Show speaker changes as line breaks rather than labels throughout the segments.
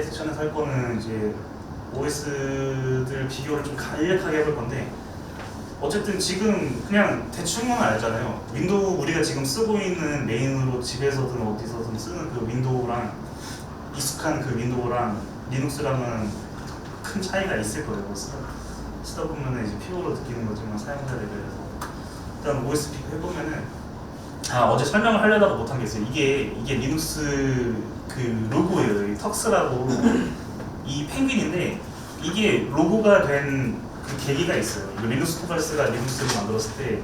세션에서 할 거는 이제 OS들 비교를 좀 간략하게 해볼 건데, 어쨌든 지금 그냥 대충은 알잖아요. 윈도우 우리가 지금 쓰고 있는 메인으로 집에서든 어디서든 쓰는 그 윈도우랑 익숙한 그 윈도우랑 리눅스랑은 큰 차이가 있을 거예요. 쓰다 보면은 이제 피부로 느끼는 거지만 사용자 레벨에서 일단 OS 비교 해보면은, 어제 설명을 하려다가 못한 게 있어요. 이게 리눅스 그 로고예요. 이 턱스라고 이 펭귄인데, 이게 로고가 된 그 계기가 있어요. 이거 리눅스 토발스가 리눅스를 만들었을 때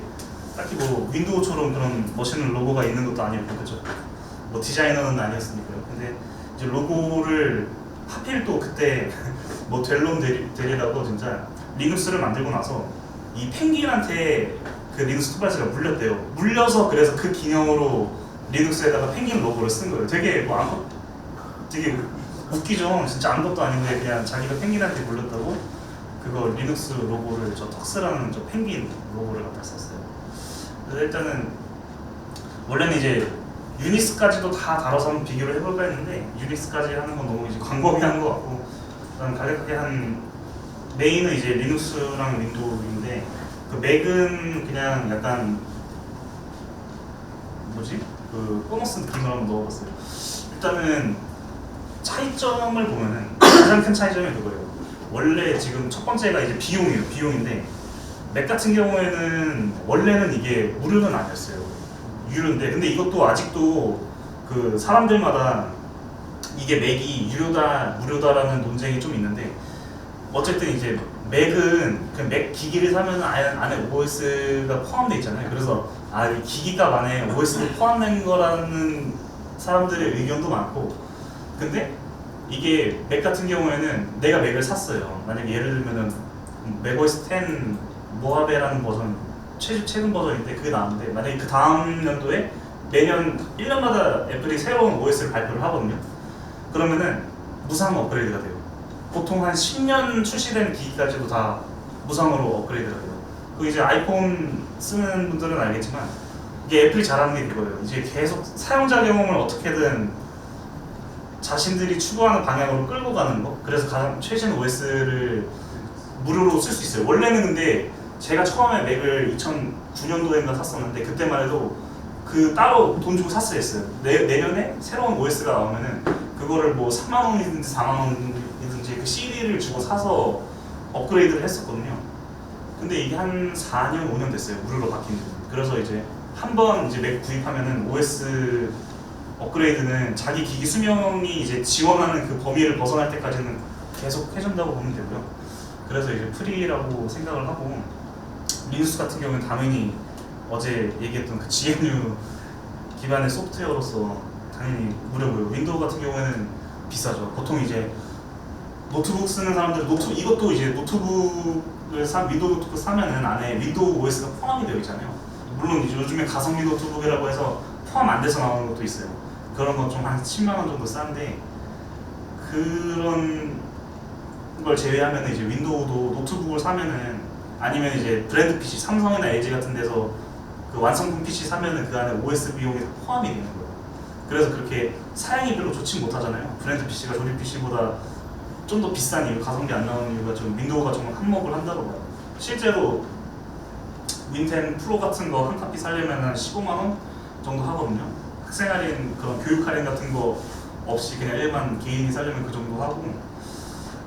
딱히 뭐 윈도우처럼 그런 멋있는 로고가 있는 것도 아니었고, 그죠? 뭐 디자이너는 아니었으니까요. 근데 이제 로고를 하필 또 그때 뭐 델롬 데리라고 진짜 리눅스를 만들고 나서 이 펭귄한테 그 리눅스 토발스가 물렸대요. 물려서 그래서 그 기념으로 리눅스에다가 펭귄 로고를 쓴 거예요. 되게 뭐 되게 웃기죠. 진짜 아무것도 아닌데 그냥 자기가 펭귄한테 물렸다고 그거 리눅스 로고를 저 턱스라는 저 펭귄 로고를 갖다 썼어요. 그래서 일단은 원래는 이제 유닉스까지도 다 다뤄서 한번 비교를 해볼까 했는데, 유닉스까지 하는 건 너무 이제 광범위한 것 같고, 일단 간략하게 한 메인은 이제 리눅스랑 윈도우인데, 그 맥은 그냥 약간 뭐지? 그 보너스 느낌을 한번 넣어봤어요. 일단은 차이점을 보면은 가장 큰 차이점이 그거예요. 원래 지금 첫 번째가 이제 비용이에요. 비용인데, 맥 같은 경우에는 원래는 이게 무료는 아니었어요. 유료인데, 근데 이것도 아직도 그 사람들마다 이게 맥이 유료다 무료다라는 논쟁이 좀 있는데, 어쨌든 이제 맥은 그 맥 기기를 사면 안에 OS가 포함되어 있잖아요. 그래서 이 기기값 안에 OS도 포함된 거라는 사람들의 의견도 많고, 근데 이게 맥 같은 경우에는 내가 맥을 샀어요. 만약에 예를 들면은 맥OS 10 모하베라는 버전, 최근 버전인데 그게 나왔는데, 만약에 그 다음 연도에 매년 1년마다 애플이 새로운 OS를 발표를 하거든요. 그러면은 무상 업그레이드가 돼요. 보통 한 10년 출시된 기기까지도 다 무상으로 업그레이드가 돼요. 그 이제 아이폰 쓰는 분들은 알겠지만, 이게 애플이 잘하는 게 그거예요. 이제 계속 사용자 경험을 어떻게든 자신들이 추구하는 방향으로 끌고 가는 거. 그래서 가장 최신 OS를 무료로 쓸 수 있어요. 원래는 근데 제가 처음에 맥을 2009년도인가 샀었는데, 그때만 해도 그 따로 돈 주고 샀어야 했어요. 내년에 새로운 OS가 나오면은 그거를 뭐 3만 원이든지 4만 원이든지 그 CD를 주고 사서 업그레이드를 했었거든요. 근데 이게 한 4년, 5년 됐어요. 무료로 바뀐 지. 그래서 이제 한번 이제 맥 구입하면은 OS 업그레이드는 자기 기기 수명이 이제 지원하는 그 범위를 벗어날 때까지는 계속 해준다고 보면 되고요. 그래서 이제 프리라고 생각을 하고, 리눅스 같은 경우는 당연히 어제 얘기했던 그 GNU 기반의 소프트웨어로서 당연히 무료고요. 윈도우 같은 경우에는 비싸죠. 보통 이제 노트북 쓰는 사람들 이것도 이제 윈도우 노트북 사면은 안에 윈도우 OS가 포함이 되어 있잖아요. 물론 이제 요즘에 가성비 노트북이라고 해서 포함 안 돼서 나오는 것도 있어요. 그런 건 좀 한 10만 원 정도 싼데, 그런 걸 제외하면 이제 윈도우도 노트북을 사면은, 아니면 이제 브랜드 PC, 삼성이나 LG 같은 데서 그 완성품 PC 사면은 그 안에 OS 비용이 포함이 되는 거예요. 그래서 그렇게 사양이 별로 좋지 못하잖아요. 브랜드 PC가 조립 PC보다 좀 더 비싼 이유, 가성비 안 나오는 이유가 좀 윈도우가 좀 한몫을 한다고 봐요. 실제로 윈10 프로 같은 거 한 카피 사려면 한 15만 원 정도 하거든요. 학생 할인, 그런 교육 할인 같은 거 없이 그냥 일반 개인이 사려면 그 정도 하고.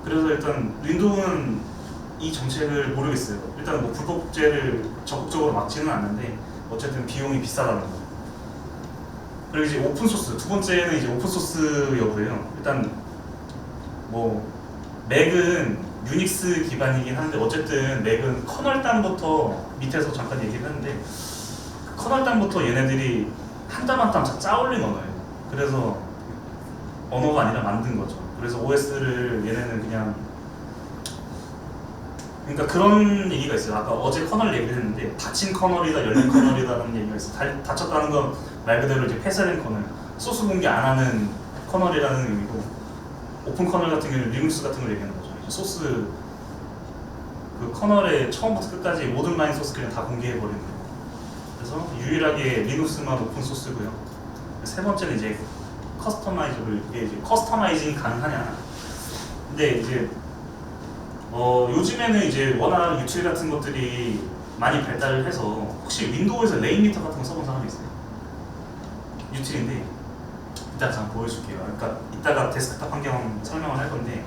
그래서 일단 윈도우는 이 정책을 모르겠어요. 일단 뭐 불법 복제를 적극적으로 막지는 않는데, 어쨌든 비용이 비싸다는 거. 그리고 이제 오픈소스, 두 번째는 이제 오픈소스 여부예요. 일단 뭐 맥은 유닉스 기반이긴 한데, 어쨌든 맥은 커널단부터, 밑에서 잠깐 얘기를 했는데, 커널단부터 얘네들이 한 땀 한 땀 짜올린 언어예요. 그래서 언어가 아니라 만든 거죠. 그래서 OS를 얘네는 그냥, 그러니까 그런 얘기가 있어요. 아까 어제 커널 얘기를 했는데, 닫힌 커널이다, 열린 커널이다라는 얘기가 있어요. 닫혔다는 건 말 그대로 이제 폐쇄된 커널, 소스 공개 안 하는 커널이라는 의미고, 오픈 커널 같은 경우는 리눅스 같은 걸 얘기하는 거죠. 소스 그 커널의 처음부터 끝까지 모든 라인 소스 그냥 다 공개해버리는 거예요. 그래서 유일하게 리눅스만 오픈 소스고요. 세 번째는 이제 커스터마이저블, 이게 이제 커스터마이징 가능하냐. 근데 이제 요즘에는 이제 워낙 유틸 같은 것들이 많이 발달을 해서 혹시 윈도우에서 레인미터 같은 거 써본 사람이 있어요? 유틸인데 이따가 잠깐 보여줄게요. 그러니까 이따가 데스크탑 환경 설명을 할 건데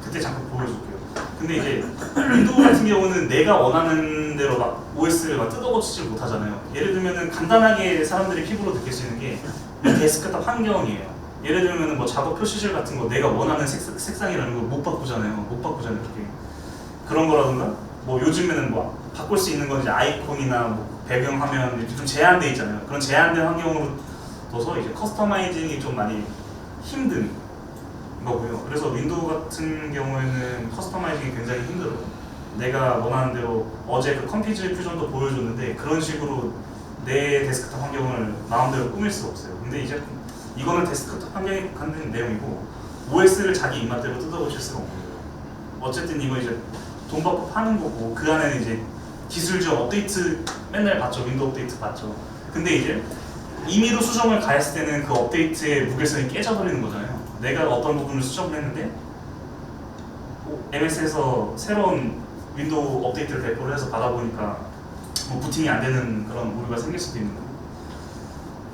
그때 잠깐 보여줄게요. 근데 이제 윈도우 같은 경우는 내가 원하는 대로 막 OS를 막 뜯어고치질 못하잖아요. 예를 들면은 간단하게 사람들이 피부로 느낄 수 있는 게 데스크탑 환경이에요. 예를 들면은 뭐 작업 표시줄 같은 거 내가 원하는 색상이라는 걸 못 바꾸잖아요. 못 바꾸잖아요. 그렇게 그런 거라든가 뭐 요즘에는 뭐 바꿀 수 있는 건 이제 아이콘이나 뭐 배경화면 이렇게 좀 제한돼 있잖아요. 그런 제한된 환경으로 둬서 이제 커스터마이징이 좀 많이 힘든 거고요. 그래서 윈도우 같은 경우에는 커스터마이징이 굉장히 힘들어요. 내가 원하는 대로 어제 그 컴피즈 퓨전도 보여줬는데 그런 식으로 내 데스크탑 환경을 마음대로 꾸밀 수가 없어요. 근데 이제 이거는 데스크탑 환경에 관한 내용이고 OS를 자기 입맛대로 뜯어고칠 수가 없는 거예요. 어쨌든 이거 이제 돈 받고 파는 거고 그 안에는 이제 기술적 업데이트 맨날 봤죠. 윈도우 업데이트 봤죠. 근데 이제 임의로 수정을 가했을 때는 그 업데이트의 무게성이 깨져버리는 거잖아요. 내가 어떤 부분을 수정을 했는데 MS에서 새로운 윈도우 업데이트를 배포를 해서 받아보니까 뭐 부팅이 안 되는 그런 오류가 생길 수도 있는 거고.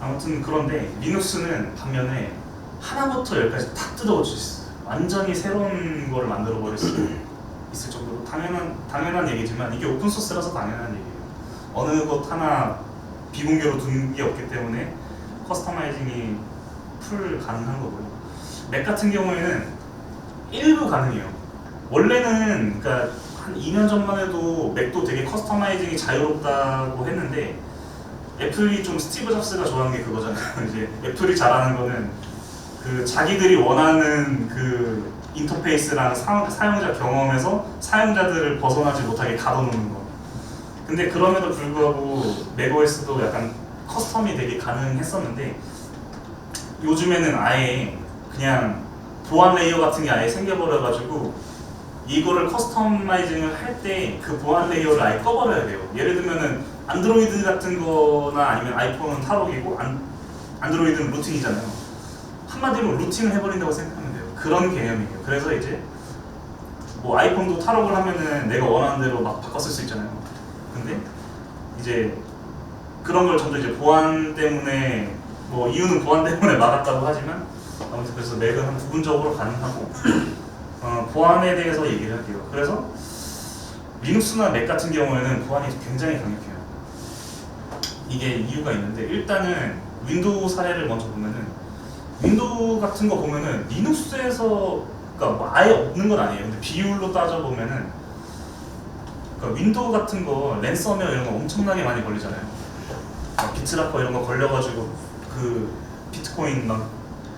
아무튼 그런데 리눅스는 반면에 하나부터 열까지 다 뜯어고칠 수 있어요. 완전히 새로운 거를 만들어 버릴 수 있을 정도로 당연한 얘기지만 이게 오픈 소스라서 당연한 얘기예요. 어느 것 하나 비공개로 둔 게 없기 때문에 커스터마이징이 풀 가능한 거고요. 맥 같은 경우에는 일부 가능해요. 원래는 그러니까 한 2년 전만 해도 맥도 되게 커스터마이징이 자유롭다고 했는데 애플이 좀 스티브 잡스가 좋아하는 게 그거잖아요. 이제 애플이 잘하는 거는 그 자기들이 원하는 그 인터페이스랑 사용자 경험에서 사용자들을 벗어나지 못하게 가둬놓는 거. 근데 그럼에도 불구하고 맥OS도 약간 커스텀이 되게 가능했었는데 요즘에는 아예 그냥 보안 레이어 같은 게 아예 생겨버려가지고 이거를 커스터마이징을 할 때 그 보안 레이어를 아예 꺼버려야 돼요. 예를 들면은 안드로이드 같은 거나 아니면 아이폰은 탈옥이고 안드로이드는 루팅이잖아요. 한마디로 루팅을 해버린다고 생각하면 돼요. 그런 개념이에요. 그래서 이제 뭐 아이폰도 탈옥을 하면은 내가 원하는 대로 막 바꿨을 수 있잖아요. 근데 이제 그런 걸 전부 이제 보안 때문에 뭐 이유는 보안 때문에 막았다고 하지만 아무튼 그래서 맥은 한 부분적으로 가능하고 보안에 대해서 얘기를 할게요. 그래서 리눅스나 맥 같은 경우에는 보안이 굉장히 강력해요. 이게 이유가 있는데 일단은 윈도우 사례를 먼저 보면은 윈도우 같은 거 보면은 리눅스에서 그러니까 뭐 아예 없는 건 아니에요. 근데 비율로 따져 보면은 그러니까 윈도우 같은 거 랜섬웨어 이런 거 엄청나게 많이 걸리잖아요. 비트라커 이런 거 걸려가지고 그 비트코인으로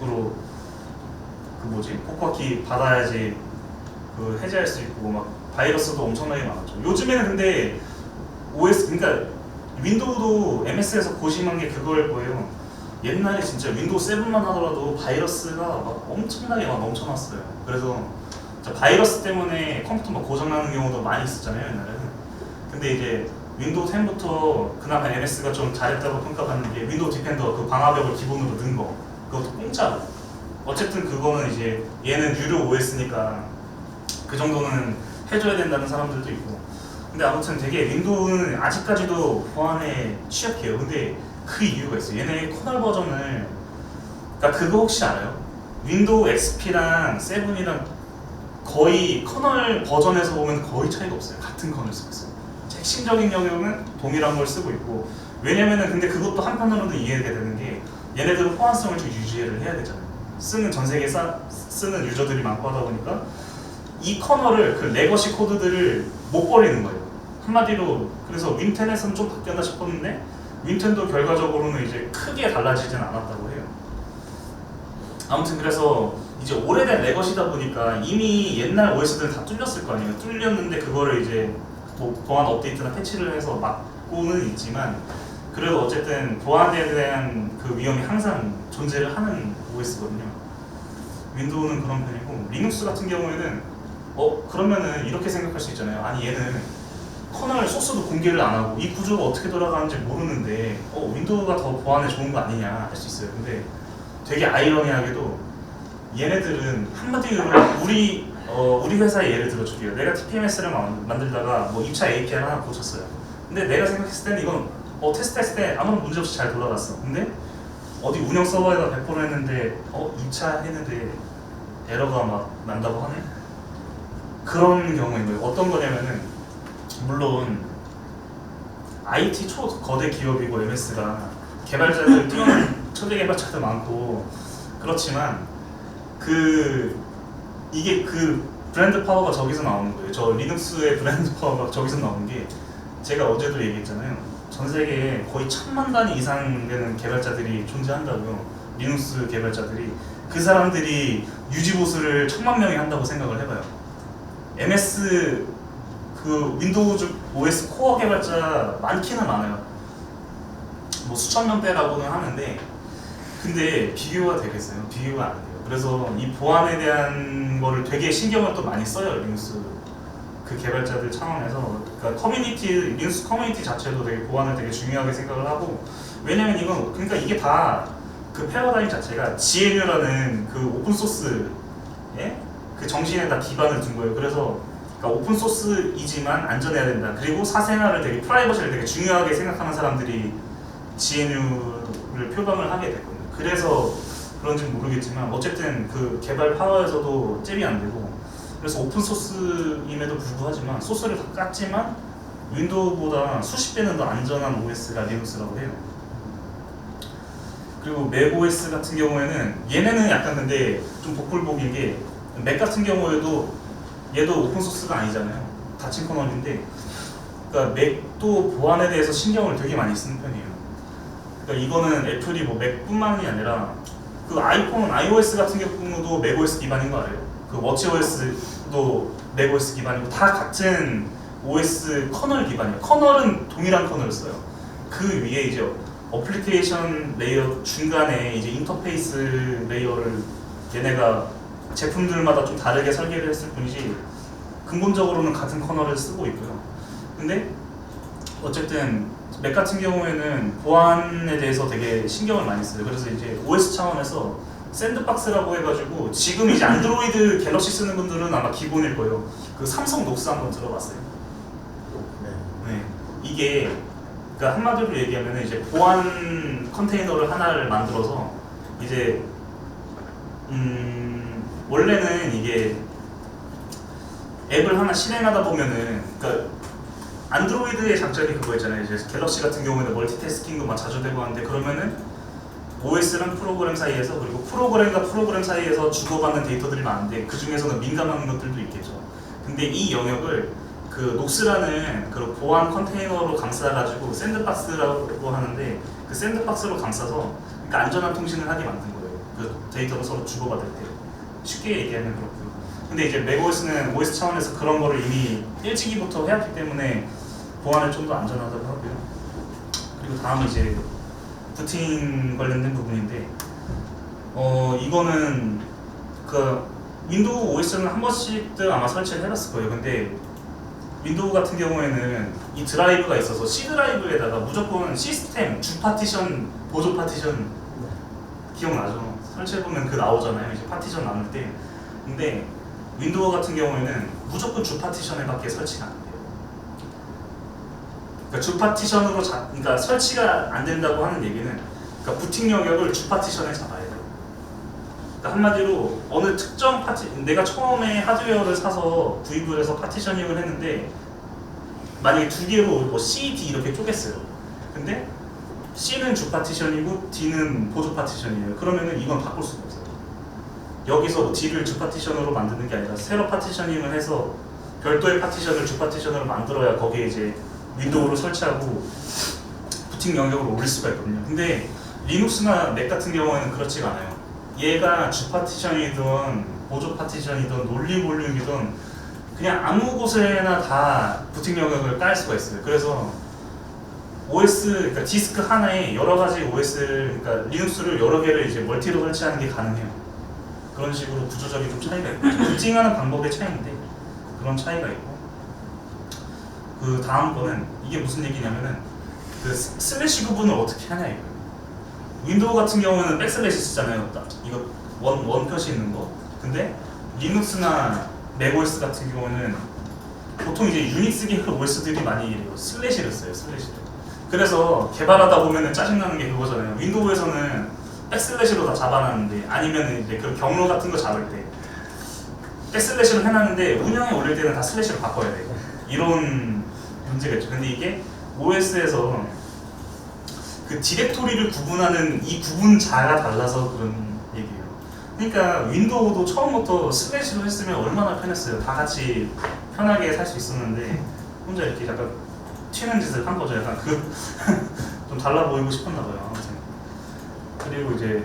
그 뭐지 포커키 받아야지 그 해제할 수 있고 막 바이러스도 엄청나게 많았죠. 요즘에는 근데 OS 그러니까 윈도우도 MS에서 고심한 게 그거일 거예요. 옛날에 진짜 윈도우 7만 하더라도 바이러스가 막 엄청나게 막 넘쳐났어요. 그래서 바이러스 때문에 컴퓨터 막 고장나는 경우도 많이 있었잖아요 옛날에는. 근데 이제 윈도우 10부터 그나마 MS가 좀 잘했다고 평가받는 게 윈도우 디펜더 그 방화벽을 기본으로 넣은 거 그것도 공짜로. 어쨌든 그거는 이제 얘는 유료 OS니까 그 정도는 해줘야 된다는 사람들도 있고. 근데 아무튼 되게 윈도우는 아직까지도 보안에 취약해요. 근데 그 이유가 있어요. 얘네 커널 버전을 그러니까 그거 혹시 알아요? 윈도우 XP랑 7이랑 거의 커널 버전에서 보면 거의 차이가 없어요. 같은 커널 쓰고 있어요. 핵심적인 영역은 동일한 걸 쓰고 있고 왜냐면은 근데 그것도 한편으로는 이해가 되는 게 얘네들은 호환성을 좀 유지를 해야 되잖아요. 쓰는 전 세계에 쓰는 유저들이 많고 하다 보니까 이 커널을 그 레거시 코드들을 못 버리는 거예요. 한마디로 그래서 윈10에서는 좀 바뀌었나 싶었는데 윈10도 결과적으로는 이제 크게 달라지진 않았다고 해요. 아무튼 그래서 이제 오래된 레거시다 보니까 이미 옛날 OS들은 다 뚫렸을 거 아니에요. 뚫렸는데 그거를 이제 뭐 보안 업데이트나 패치를 해서 막고는 있지만 그래도 어쨌든 보안에 대한 그 위험이 항상 존재를 하는 OS거든요. 윈도우는 그런 편이고 리눅스 같은 경우에는 그러면은 이렇게 생각할 수 있잖아요. 아니 얘는 커널 소스도 공개를 안 하고 이 구조가 어떻게 돌아가는지 모르는데 윈도우가 더 보안에 좋은 거 아니냐 할 수 있어요. 근데 되게 아이러니하게도 얘네들은 한마디로 우리 우리 회사의 예를 들어줄게요. 내가 TPMS를 만들다가 뭐 2차 API를 하나 고쳤어요. 근데 내가 생각했을 때는 이건 테스트했을 때 아무런 문제 없이 잘 돌아갔어. 근데 어디 운영 서버에다 100% 했는데 2차 했는데 에러가 막 난다고 하네? 그런 경우인 거예요. 어떤 거냐면은 물론 IT 초거대 기업이고 MS가 개발자들 뛰어난 초대 개발자들 많고 그렇지만 이게 브랜드 파워가 저기서 나오는 거예요. 저 리눅스의 브랜드 파워가 저기서 나오는 게 제가 어제도 얘기했잖아요. 전 세계에 거의 1000만 단위 이상 되는 개발자들이 존재한다고요. 리눅스 개발자들이. 그 사람들이 유지 보수를 1000만 명이 한다고 생각을 해봐요. MS 윈도우즈 OS 코어 개발자 많기는 많아요. 뭐 수천 명대라고는 하는데 근데 비교가 되겠어요? 비교가 안 돼요. 그래서 이 보안에 대한 거를 되게 신경을 또 많이 써요. 리눅스 그 개발자들 차원에서. 그러니까 리눅스 커뮤니티 자체도 되게 보안을 되게 중요하게 생각을 하고, 왜냐면 이건 그러니까 이게 다 그 패러다임 자체가 GNU라는 그 오픈 소스의 그 정신에 다 기반을 둔 거예요. 그래서 그러니까 오픈 소스이지만 안전해야 된다. 그리고 사생활을 되게 프라이버시를 되게 중요하게 생각하는 사람들이 GNU를 표방을 하게 됐거든요. 그래서 그런지는 모르겠지만 어쨌든 그 개발 파워에서도 잽이 안 되고, 그래서 오픈 소스임에도 불구하지만 소스를 다 깠지만 윈도우보다 수십 배는 더 안전한 OS가 리눅스라고 해요. 그리고 맥 OS 같은 경우에는 얘네는 약간 근데 좀 복불복인 게, 맥 같은 경우에도 얘도 오픈 소스가 아니잖아요. 닫힌 커널인데, 그러니까 맥도 보안에 대해서 신경을 되게 많이 쓰는 편이에요. 그러니까 이거는 애플이 뭐 맥뿐만이 아니라 그 아이폰 iOS 같은 경우도 맥OS 기반인 거 알아요? 그 워치OS도 맥OS 기반이고 다 같은 OS 커널 기반이에요. 커널은 동일한 커널을 써요. 그 위에 이제 어플리케이션 레이어 중간에 이제 인터페이스 레이어를 얘네가 제품들마다 좀 다르게 설계를 했을 뿐이지 근본적으로는 같은 커널을 쓰고 있고요. 근데 어쨌든 맥 같은 경우에는 보안에 대해서 되게 신경을 많이 써요. 그래서 이제 OS 차원에서 샌드박스라고 해가지고 지금 이제 안드로이드 갤럭시 쓰는 분들은 아마 기본일 거예요. 그 삼성 녹스 한번 들어봤어요? 네. 이게 그러니까 한마디로 얘기하면 이제 보안 컨테이너를 하나를 만들어서 이제 원래는 이게 앱을 하나 실행하다 보면은 그러니까 안드로이드의 장점이 그거였잖아요. 이제 갤럭시 같은 경우에는 멀티태스킹도 막 자주 되고 하는데, 그러면은 OS랑 프로그램 사이에서, 그리고 프로그램과 프로그램 사이에서 주고받는 데이터들이 많은데 그 중에서는 민감한 것들도 있겠죠. 근데 이 영역을 그 녹스라는 그 보안 컨테이너로 감싸가지고 샌드박스라고 하는데, 그 샌드박스로 감싸서 그러니까 안전한 통신을 하게 만든 거예요. 그 데이터를 서로 주고받을 때. 쉽게 얘기하면 그렇고요. 근데 이제 맥OS는 OS 차원에서 그런 거를 이미 일찍이부터 해왔기 때문에 보안을 좀 더 안전하다고 하고요. 그리고 다음은 이제 부팅 관련된 부분인데, 이거는 그 윈도우 OS는 한 번씩들 아마 설치를 해봤을 거예요. 근데 윈도우 같은 경우에는 이 드라이브가 있어서 C 드라이브에다가 무조건 시스템, 주 파티션, 보조 파티션 기억나죠? 설치해보면 그 나오잖아요. 이제 파티션 나눌 때. 근데 윈도우 같은 경우에는 무조건 주 파티션에 밖에 설치가 안 돼요. 그러니까 주 파티션으로 그러니까 설치가 안 된다고 하는 얘기는, 그러니까 부팅 영역을 주 파티션에 잡아야 돼요. 그러니까 한마디로 어느 특정 내가 처음에 하드웨어를 사서 구입을 해서 파티셔닝을 했는데 만약에 두 개로 뭐 C, D 이렇게 쪼갰어요. 근데 C는 주 파티션이고 D는 보조 파티션이에요. 그러면은 이건 바꿀 수가 없어요. 여기서 뭐 D를 주 파티션으로 만드는 게 아니라 새로 파티셔닝을 해서 별도의 파티션을 주 파티션으로 만들어야 거기에 이제 윈도우를 설치하고 부팅 영역으로 올릴 수가 있거든요. 근데 리눅스나 맥 같은 경우에는 그렇지가 않아요. 얘가 주 파티션이든 보조 파티션이든 논리 볼륨이든 그냥 아무 곳에나 다 부팅 영역을 깔 수가 있어요. 그래서 OS, 그러니까 디스크 하나에 여러 가지 OS를, 그러니까 리눅스를 여러 개를 이제 멀티로 설치하는 게 가능해요. 그런 식으로 구조적인 좀 차이가 있고, 부팅하는 방법의 차이인데 그런 차이가 있고, 그 다음 거는 이게 무슨 얘기냐면은 그 슬래시 구분을 어떻게 하냐 이거예요. 윈도우 같은 경우는 백슬래시 쓰잖아요. 이거 원 표시 있는 거. 근데 리눅스나 맥OS 같은 경우는 보통 이제 유닉스 계열 OS들이 많이 이래요. 슬래시를 써요. 슬래시를. 그래서 개발하다 보면은 짜증나는 게 그거잖아요. 윈도우에서는 백슬래시로 다 잡아놨는데, 아니면 이제 그 경로 같은 거 잡을 때 백슬래시로 해놨는데 운영에 올릴 때는 다 슬래시로 바꿔야 돼요. 이런 문제가 있죠. 근데 이게 OS에서 그 디렉토리를 구분하는 이 구분자가 달라서 그런 얘기예요. 그러니까 윈도우도 처음부터 슬래시로 했으면 얼마나 편했어요. 다 같이 편하게 살 수 있었는데 혼자 이렇게 약간 튀는 짓을 한 거죠. 약간 그 좀 달라 보이고 싶었나 봐요. 아무튼. 그리고 이제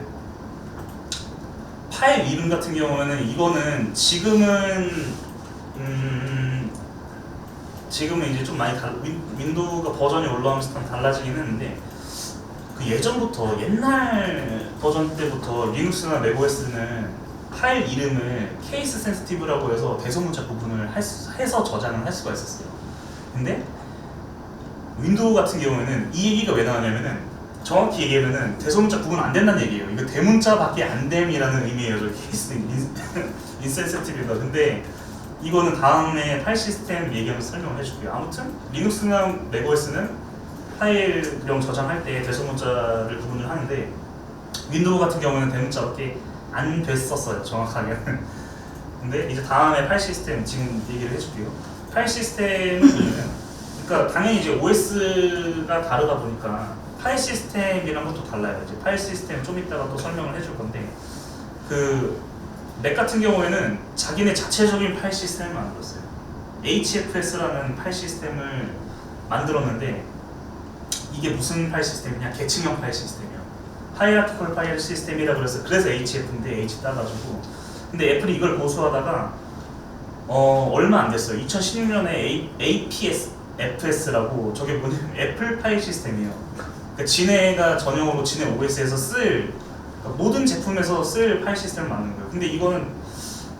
파일 이름 같은 경우에는 이거는 지금은 이제 좀 많이 윈도우가 버전이 올라오면서 좀 달라지긴 했는데, 그 예전부터 옛날 버전 때부터 리눅스나 맥OS는 파일 이름을 케이스 센시티브라고 해서 대소문자 구분을 해서 저장을 할 수가 있었어요. 근데 윈도우 같은 경우에는 이 얘기가 왜 나왔냐면은, 정확히 얘기하면은 대소문자 구분 안 된다는 얘기예요. 이거 대문자밖에 안 됨이라는 의미예요. 저 케이스 인센시티브가. 근데 이거는 다음에 파일 시스템 얘기하면서 설명을 해줄게요. 아무튼 리눅스나 맥OS는 파일명 저장할 때 대소문자를 구분을 하는데, 윈도우 같은 경우는 대문자밖에 안 됐었어요. 정확하게는. 근데 이제 다음에 파일 시스템 지금 얘기를 해줄게요. 파일 시스템은 그러니까 당연히 이제 OS가 다르다 보니까 파일 시스템이랑 것도 달라요. 이제 파일 시스템 좀 이따가 또 설명을 해줄 건데, 그 맥 같은 경우에는 자기네 자체적인 파일 시스템을 만들었어요. HFS라는 파일 시스템을 만들었는데, 이게 무슨 파일 시스템이냐? 계층형 파일 시스템이요. 하이라티컬 파일 시스템이라 그래서 HF인데 H 따가지고. 근데 애플이 이걸 고수하다가 얼마 안 됐어요. 2016년에 APFS라고, 저게 뭐냐면 애플 파일 시스템이에요. 그러니까 지네가 전용으로 지네 OS에서 쓸, 그러니까 모든 제품에서 쓸 파일 시스템을 만든 거예요. 근데 이거는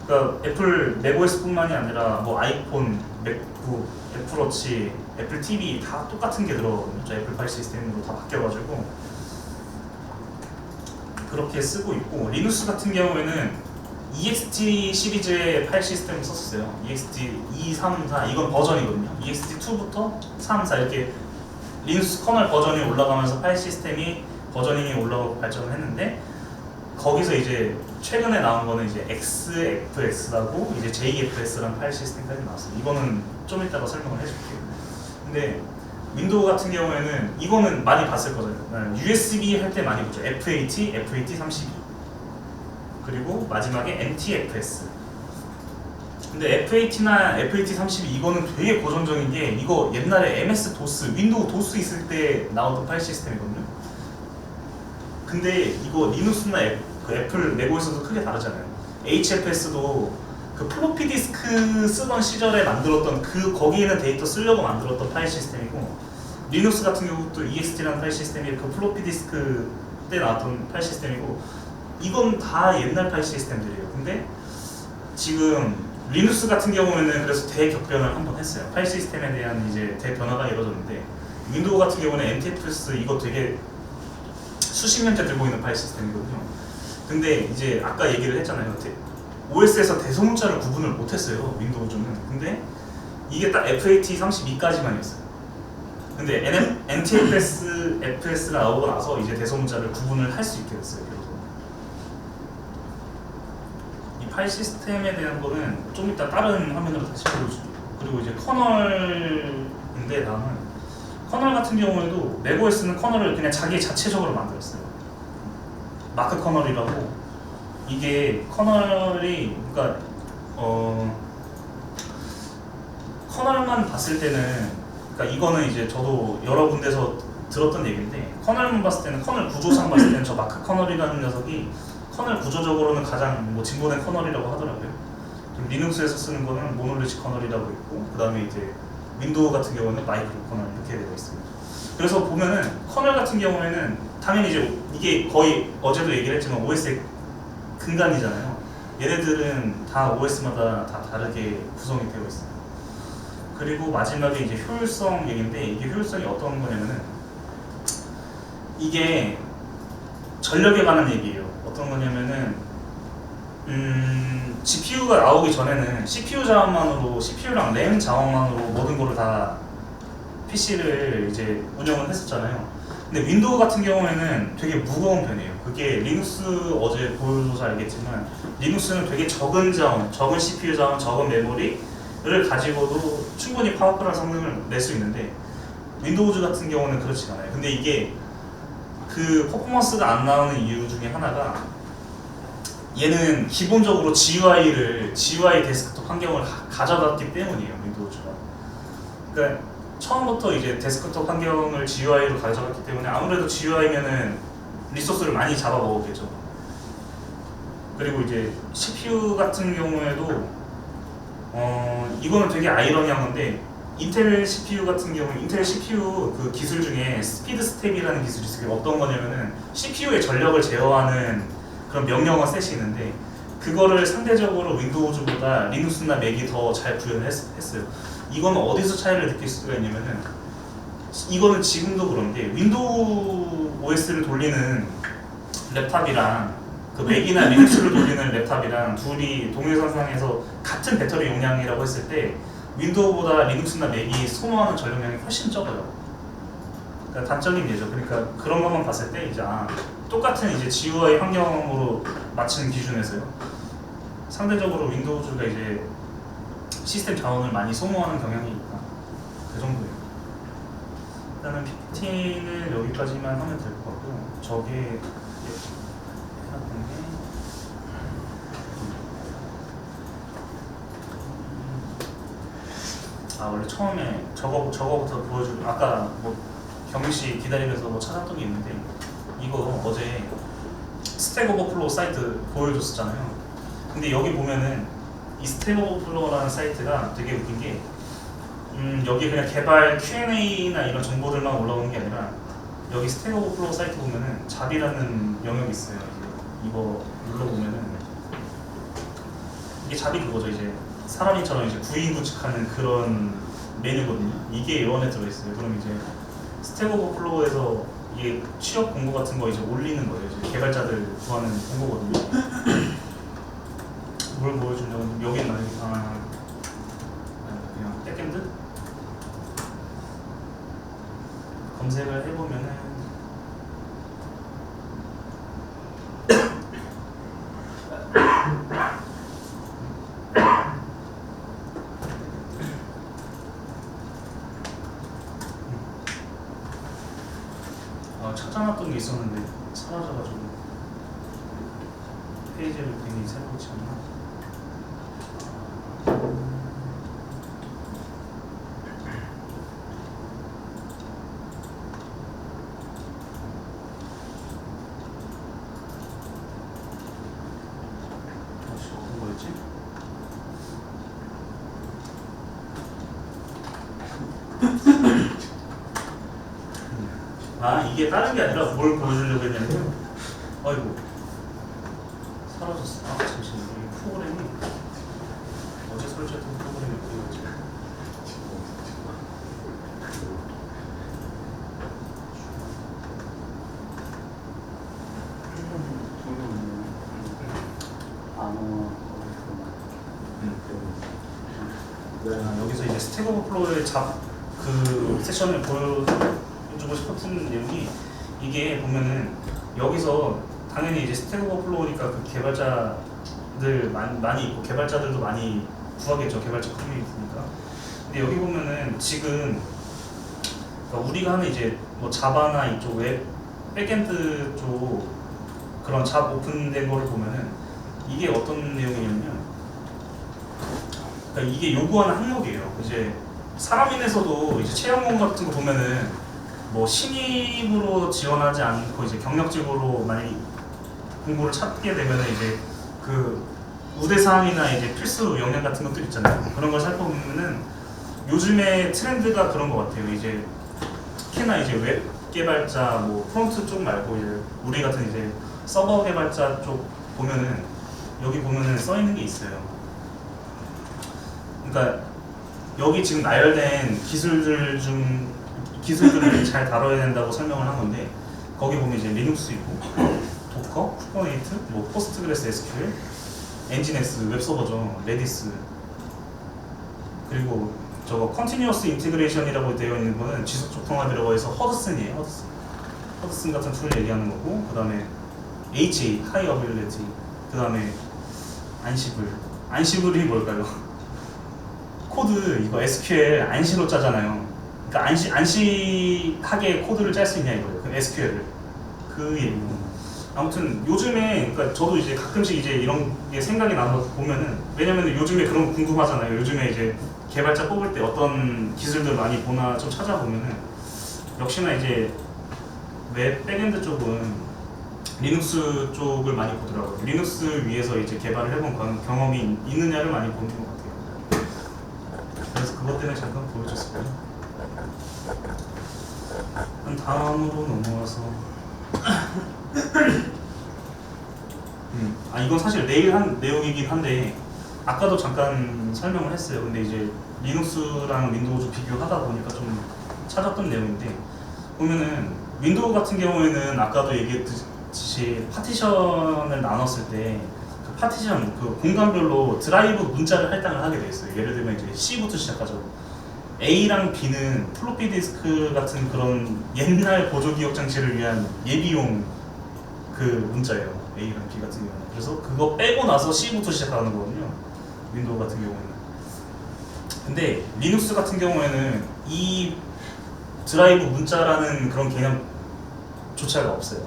그러니까 애플 맥OS뿐만이 아니라 뭐 아이폰, 맥북, 애플워치, 애플 TV 다 똑같은 게 들어가거든요. 저 애플 파일 시스템으로 다 바뀌어가지고 그렇게 쓰고 있고, 리눅스 같은 경우에는 EXT 시리즈의 파일 시스템을 썼어요. EXT 2, 3, 4 이건 버전이거든요. EXT 2부터 3, 4 이렇게 리눅스 커널 버전이 올라가면서 파일 시스템이 버저닝이 올라가고 발전을 했는데, 거기서 이제 최근에 나온 거는 이제 XFS라고 이제 JFS라는 파일 시스템까지 나왔어요. 이거는 좀 이따가 설명을 해줄게요. 근데 윈도우 같은 경우에는 이거는 많이 봤을 거잖아요. USB 할 때 많이 보죠. F80, F8032 그리고 마지막에 NTFS. 근데 F80나 F8032 이거는 되게 고전적인 게, 이거 옛날에 MS 도스, 윈도우 도스 있을 때 나오던 파일 시스템이거든요. 근데 이거 리눅스나 그 애플 맥OS도 크게 다르잖아요. HFS도 그 플로피 디스크 쓰던 시절에 만들었던 거기에는 데이터 쓰려고 만들었던 파일 시스템이고, 리눅스 같은 경우도 EXT라는 파일 시스템이 그 플로피 디스크 때 나왔던 파일 시스템이고, 이건 다 옛날 파일 시스템들이에요. 근데 지금 리눅스 같은 경우에는 그래서 대격변을 한번 했어요. 파일 시스템에 대한 이제 대변화가 이루어졌는데, 윈도우 같은 경우는 NTFS 이거 되게 수십 년째 들고 있는 파일 시스템이거든요. 근데 이제 아까 얘기를 했잖아요. OS에서 대소문자를 구분을 못했어요. 윈도우즈는. 근데 이게 딱 F8032까지만이었어요. 근데 NTFS가 나오고 나서 이제 대소문자를 구분을 할 수 있게 됐어요. 이 파일 시스템에 대한 거는 좀 이따 다른 화면으로 다시 보여줄게요. 그리고 이제 커널인데, 다음은 커널 같은 경우에도 맥OS는 커널을 그냥 자기 자체적으로 만들었어요. 마크 커널이라고. 이게 커널이 그러니까 커널만 봤을 때는, 그러니까 이거는 이제 저도 여러 군데서 들었던 얘기인데, 커널만 봤을 때는, 커널 구조상 봤을 때는 저 마크 커널이라는 녀석이 커널 구조적으로는 가장 뭐 진보된 커널이라고 하더라고요. 리눅스에서 쓰는 거는 모놀리지 커널이라고 있고, 그 다음에 이제 윈도우 같은 경우는 마이크로 커널 이렇게 되어 있습니다. 그래서 보면은 커널 같은 경우에는 당연히 이제 이게 거의 어제도 얘기를 했지만 OS의 근간이잖아요. 얘네들은 다 OS마다 다 다르게 구성이 되어 있어요. 그리고 마지막에 이제 효율성 얘기인데, 이게 효율성이 어떤 거냐면은, 이게 전력에 관한 얘기예요. 어떤 거냐면은 GPU가 나오기 전에는 CPU 자원만으로, CPU랑 램 자원만으로 모든 거를 다 PC를 이제 운영을 했었잖아요. 근데 윈도우 같은 경우에는 되게 무거운 편이에요. 그게 리눅스 어제 보여줘서 알겠지만 리눅스는 되게 적은 자원, 적은 CPU 자원, 적은 메모리를 가지고도 충분히 파워풀한 성능을 낼 수 있는데 윈도우즈 같은 경우는 그렇지 않아요. 근데 이게 그 퍼포먼스가 안 나오는 이유 중에 하나가 얘는 기본적으로 GUI 데스크톱 환경을 가져갔기 때문이에요. 윈도우즈가. 그러니까 처음부터 이제 데스크톱 환경을 GUI로 가져갔기 때문에 아무래도 GUI면은 리소스를 많이 잡아먹었겠죠. 그리고 이제 CPU 같은 경우에도 이거는 되게 아이러니한 건데 인텔 CPU 같은 경우에 인텔 CPU 그 기술 중에 스피드 스텝이라는 기술이 있어요. 어떤 거냐면은 CPU의 전력을 제어하는 그런 명령어 셋이 있는데 그거를 상대적으로 윈도우즈보다 리눅스나 맥이 더 잘 구현을 했어요. 이건 어디서 차이를 느낄 수가 있냐면은 이거는 지금도 그런데 윈도우 OS를 돌리는 랩탑이랑 그 맥이나 리눅스를 돌리는 랩탑이랑 둘이 동일선상에서 같은 배터리 용량이라고 했을 때 윈도우보다 리눅스나 맥이 소모하는 전력량이 훨씬 적어요. 그러니까 단적인 예죠. 그러니까 그런 것만 봤을 때 이제 똑같은 이제 GUI 환경으로 맞추는 기준에서요. 상대적으로 윈도우즈가 이제 시스템 자원을 많이 소모하는 경향이 있다. 그 정도예요. 일단은 PPT는 여기까지만 하면 될 것 같고 저게 해놨던 게 원래 처음에 저거부터 보여주고 아까 뭐 경희씨 기다리면서 뭐 찾았던 게 있는데 이거 어제 스택 오버플로우 사이트 보여줬었잖아요. 근데 여기 보면은 이 스택 오버플로우라는 사이트가 되게 웃긴 게 여기 그냥 개발 Q&A나 이런 정보들만 올라오는 게 아니라 여기 스택 오버플로우 사이트 보면은 잡이라는 영역이 있어요. 이거 눌러보면은 이게 잡이 그거죠. 이제 사람이처럼 이제 구인 구축하는 그런 메뉴거든요. 이게 요 안에 들어있어요. 그럼 이제 스택 오버플로우에서 이게 취업 공고 같은 거 이제 올리는 거예요. 이제 개발자들 구하는 공고거든요. 뭘 보여주냐면 여기는 그냥 백엔드 검색을 해보면은 찾아놨던 게 있었는데 사라져가지고 페이지를 괜히 새로 고치나. 어떤 거였지? 이게 다른 게 아니라 뭘 보여주려고 했냐면 아이고 사라졌어. 잠시만요. 이 프로그램이 어제 설치했던 프로그램이 어디였지? 여기서 이제 스택 오버플로우의 그 세션을 보여주고 싶었던 내용이 이게 보면은 여기서 당연히 이제 스택 오버플로우니까 그 개발자들 많이 있고 개발자들도 많이 구하겠죠. 개발자 커뮤니티니까. 근데 여기 보면은 지금 그러니까 우리가 하는 이제 뭐 자바나 이쪽 웹 백엔드 쪽 그런 잡 오픈된 거를 보면은 이게 어떤 내용이냐면 그러니까 이게 요구하는 항목이에요. 이제 사람인에서도 이제 채용공 같은 거 보면은 뭐 신입으로 지원하지 않고 이제 경력직으로 만약에 공고를 찾게 되면은 이제 그 우대사항이나 이제 필수 역량 같은 것들 있잖아요. 그런 걸 살펴보면은 요즘의 트렌드가 그런 것 같아요. 이제 특히나 이제 웹 개발자 뭐 프론트 쪽 말고 이제 우리 같은 이제 서버 개발자 쪽 보면은 여기 보면은 써 있는 게 있어요. 그러니까 여기 지금 나열된 기술들을 잘 다뤄야 된다고 설명을 한 건데 거기 보면 이제 리눅스 있고 도커, 쿠버네이트, 뭐 포스트그레스 SQL, 엔진엑스, 웹서버죠, 레디스. 그리고 저거 컨티뉴어스 인티그레이션이라고 되어 있는 거는 지속적 통합이라고 해서 허드슨이에요. 허드슨 같은 툴 얘기하는 거고, 그 다음에 HA, 하이 어빌리티, 그 다음에 안시블이 뭘까요? 코드 이거 SQL 안시로 짜잖아요. 그러니까 안시하게 코드를 짤 수 있냐 이거예요. 그 SQL을 그 얘기고. 아무튼 요즘에 그러니까 저도 이제 가끔씩 이제 이런 게 생각이 나서 보면은, 왜냐면 요즘에 그런 거 궁금하잖아요. 요즘에 이제 개발자 뽑을 때 어떤 기술들 많이 보나 좀 찾아보면은, 역시나 이제 웹 백엔드 쪽은 리눅스 쪽을 많이 보더라고요. 리눅스 위에서 이제 개발을 해본 경험이 있느냐를 많이 보는 것 같아요. 그래서 그것 때문에 잠깐 보여줬어요. 다음으로 넘어와서 이건 사실 내일 한 내용이긴 한데, 아까도 잠깐 설명을 했어요. 근데 이제 리눅스랑 윈도우즈 비교하다 보니까 좀 찾았던 내용인데, 보면은 윈도우 같은 경우에는 아까도 얘기했듯이 파티션을 나눴을 때 그 파티션, 그 공간별로 드라이브 문자를 할당을 하게 돼 있어요. 예를 들면 이제 C부터 시작하죠. A랑 B는 플로피 디스크 같은 그런 옛날 보조 기억 장치를 위한 예비용 그 문자예요. A랑 B 같은 경우는. 그래서 그거 빼고 나서 C부터 시작하는 거거든요. 윈도우 같은 경우에는. 근데 리눅스 같은 경우에는 이 드라이브 문자라는 그런 개념조차가 없어요.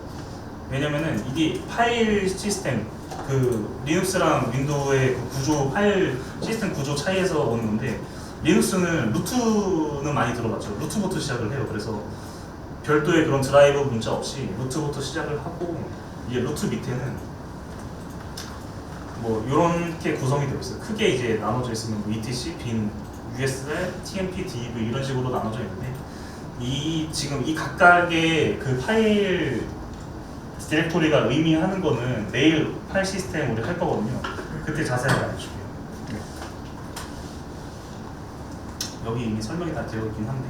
왜냐면은 이게 파일 시스템, 그 리눅스랑 윈도우의 그 구조, 파일 시스템 구조 차이에서 오는 건데, 리눅스는 루트는 많이 들어봤죠. 루트부터 시작을 해요. 그래서 별도의 그런 드라이브 문자 없이 루트부터 시작을 하고, 이제 루트 밑에는 뭐 이렇게 구성이 되어 있어요. 크게 이제 나눠져 있으면 뭐 etc, bin, usr, tmp, div 이런 식으로 나눠져 있는데, 지금 이 각각의 그 파일 디렉토리가 의미하는 거는 내일 파일 시스템 우리 할 거거든요. 그때 자세히 알려줄게요. 여기 이미 설명이 다 되어 있긴 한데,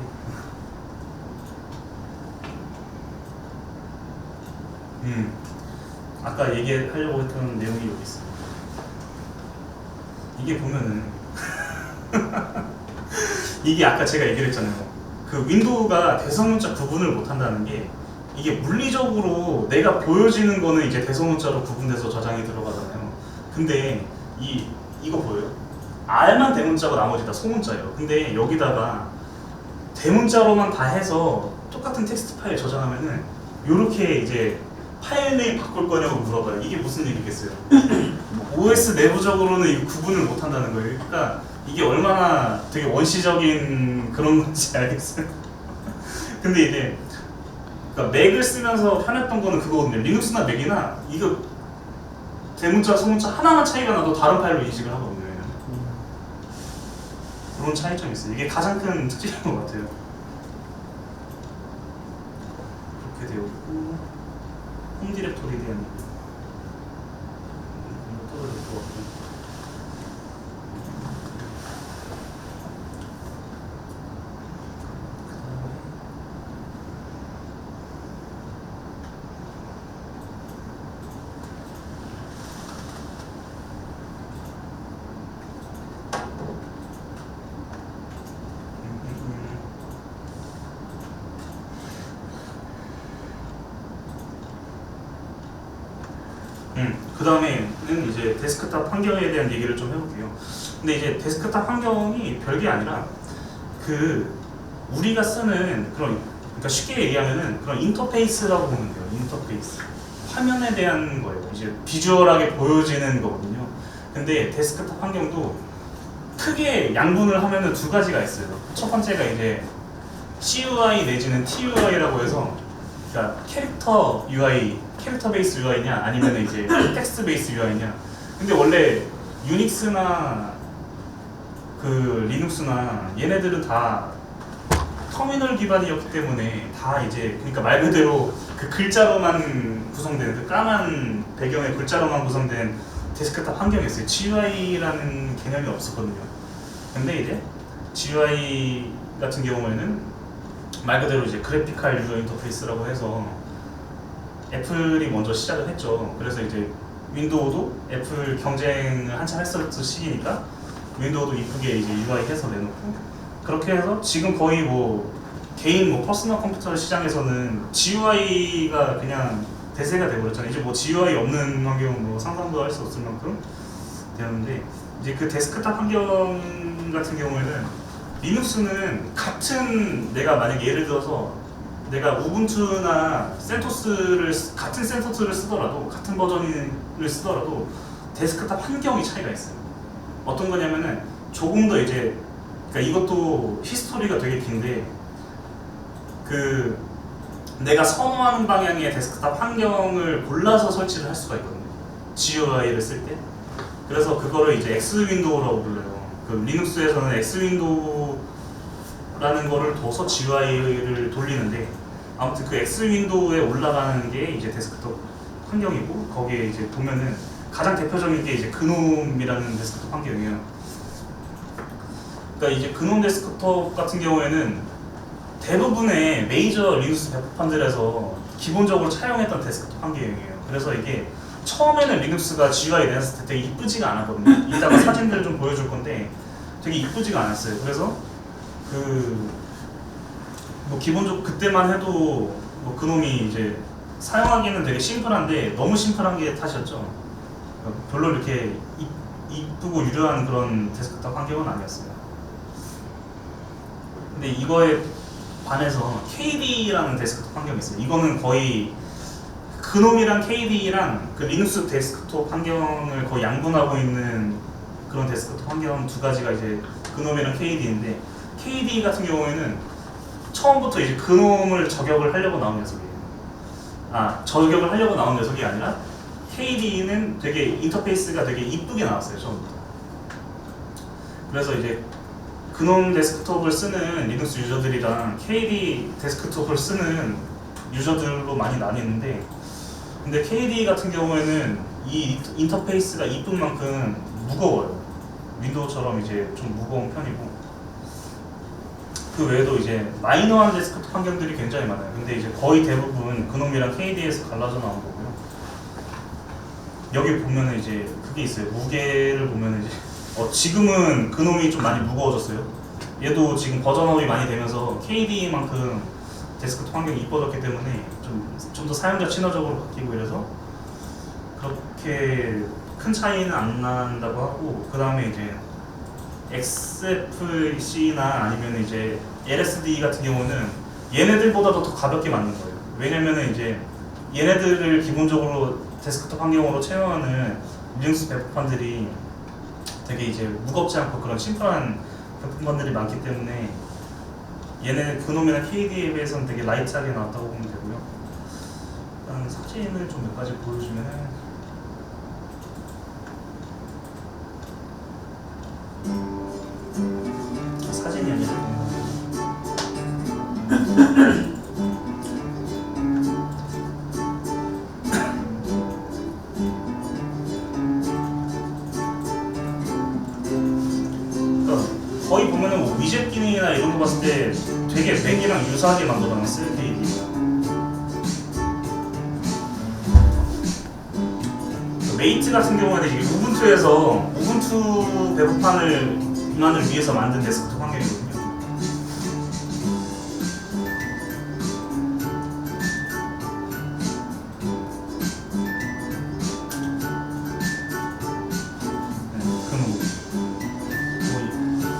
아까 얘기하려고 했던 내용이 여기 있어요. 이게 보면은 이게 아까 제가 얘기를 했잖아요. 그 윈도우가 대성문자 구분을 못한다는 게, 이게 물리적으로 내가 보여지는 거는 이제 대성문자로 구분돼서 저장이 들어가잖아요. 근데 이거 보여요? R만 대문자고 나머지 다 소문자예요. 근데 여기다가 대문자로만 다 해서 똑같은 텍스트 파일 저장하면은 요렇게 이제 파일 네임 바꿀 거냐고 물어봐요. 이게 무슨 일이겠어요? OS 내부적으로는 이 구분을 못 한다는 거예요. 그러니까 이게 얼마나 되게 원시적인 그런 건지 알겠어요. 근데 이제 그러니까 맥을 쓰면서 편했던 거는 그거거든요. 리눅스나 맥이나 이거 대문자, 소문자 하나만 차이가 나도 다른 파일로 인식을 하거든요. 그런 차이점이 있어요. 이게 가장 큰 특징인 것 같아요. 그렇게 되어 있고, 홈 디렉토리에 대한 이거 떨어질 것 같고. 그 다음에는 이제 데스크탑 환경에 대한 얘기를 좀 해볼게요. 근데 이제 데스크탑 환경이 별게 아니라 우리가 쓰는 그러니까 쉽게 얘기하면은 그런 인터페이스라고 보면 돼요. 인터페이스. 화면에 대한 거예요. 이제 비주얼하게 보여지는 거거든요. 근데 데스크탑 환경도 크게 양분을 하면은 두 가지가 있어요. 첫 번째가 이제 CUI 내지는 TUI라고 해서, 그러니까 캐릭터 UI, 캐릭터 베이스 UI냐 아니면 이제 텍스트 베이스 UI냐. 근데 원래 유닉스나 그 리눅스나 얘네들은 다 터미널 기반이었기 때문에 다 이제, 그러니까 말 그대로 그 글자로만 구성된, 그 까만 배경의 글자로만 구성된 데스크탑 환경이었어요. GUI라는 개념이 없었거든요. 근데 이제 GUI 같은 경우에는 말 그대로 이제 그래픽할 유저 인터페이스라고 해서 애플이 먼저 시작을 했죠. 그래서 이제 윈도우도 애플 경쟁을 한참 했었던 시기니까 윈도우도 이쁘게 이제 UI 해서 내놓고, 그렇게 해서 지금 거의 뭐 개인 뭐 퍼스널 컴퓨터 시장에서는 GUI가 그냥 대세가 돼버렸잖아요. 이제 뭐 GUI 없는 환경은 뭐 상상도 할 수 없을 만큼 되었는데, 이제 그 데스크탑 환경 같은 경우에는 리눅스는 같은, 내가 만약에 예를 들어서 내가 우분투나 센토스를 같은 센토스를 쓰더라도, 같은 버전을 쓰더라도 데스크탑 환경이 차이가 있어요. 어떤 거냐면은 조금 더 이제, 그러니까 이것도 히스토리가 되게 긴데, 그 내가 선호하는 방향의 데스크탑 환경을 골라서 설치를 할 수가 있거든요. GUI를 쓸 때. 그래서 그거를 이제 X 윈도우라고 불러요. 그 리눅스에서는 X 윈도우라는 거를 둬서 GUI를 돌리는데, 아무튼 그 X 윈도우에 올라가는 게 이제 데스크톱 환경이고, 거기에 이제 보면은 가장 대표적인 게 이제 그놈이라는 데스크톱 환경이에요. 그러니까 이제 그놈 데스크톱 같은 경우에는 대부분의 메이저 리눅스 배포판들에서 기본적으로 차용했던 데스크톱 환경이에요. 그래서 이게 처음에는 리눅스가 GUI 내놨을 때 되게 이쁘지가 않았거든요. 이따가 사진들을 좀 보여줄 건데 되게 이쁘지가 않았어요. 그래서 뭐 기본적으로 그때만 해도 뭐 그놈이 이제 사용하기는 되게 심플한데 너무 심플한 게 탓이었죠. 별로 이렇게 이쁘고 유려한 그런 데스크탑 환경은 아니었어요. 근데 이거에 반해서 KD라는 데스크톱 환경이 있어요. 이거는 거의 그놈이랑 KD랑 그 리눅스 데스크톱 환경을 거의 양분하고 있는 그런 데스크톱 환경 두 가지가 이제 그놈이랑 KD인데, KD 같은 경우에는 처음부터 이제 그놈을 저격을 하려고 나온 녀석이에요. 저격을 하려고 나온 녀석이 아니라 KD는 되게 인터페이스가 되게 이쁘게 나왔어요, 처음부터. 그래서 이제 그놈 데스크톱을 쓰는 리눅스 유저들이랑 KD 데스크톱을 쓰는 유저들로 많이 나뉘는데, 근데 KD 같은 경우에는 이 인터페이스가 이쁜 만큼 무거워요. 윈도우처럼 이제 좀 무거운 편이고, 그 외에도 이제 마이너한 데스크톱 환경들이 굉장히 많아요. 근데 이제 거의 대부분 그놈이랑 KD에서 갈라져 나온 거고요. 여기 보면은 이제 그게 있어요. 무게를 보면은 이제 지금은 그놈이 좀 많이 무거워졌어요. 얘도 지금 버전업이 많이 되면서 KD만큼 데스크톱 환경이 이뻐졌기 때문에 좀 더 사용자 친화적으로 바뀌고 이래서 그렇게 큰 차이는 안 난다고 하고, 그 다음에 이제 XFC나 아니면 이제 LSD 같은 경우는 얘네들보다도 더 가볍게 만든 거예요. 왜냐면은 이제 얘네들을 기본적으로 데스크톱 환경으로 채용하는 리눅스 배포판들이 되게 이제 무겁지 않고 그런 심플한 배포판들이 많기 때문에 얘네 그놈이나 KD에 비해서는 되게 라이트하게 나왔다고 보면 되고요. 일단 사진을 좀 몇 가지 보여주면은, 사진이 아니라 거의 보면은 뭐 위젯 기능이나 이런 거 봤을 때 되게 맥이랑 유사하게 만들어놨어요, KD가. 메이트 같은 경우에는 이게 우분투에서 우분투 배포판만을 위해서 만든 데스크톱 환경이거든요.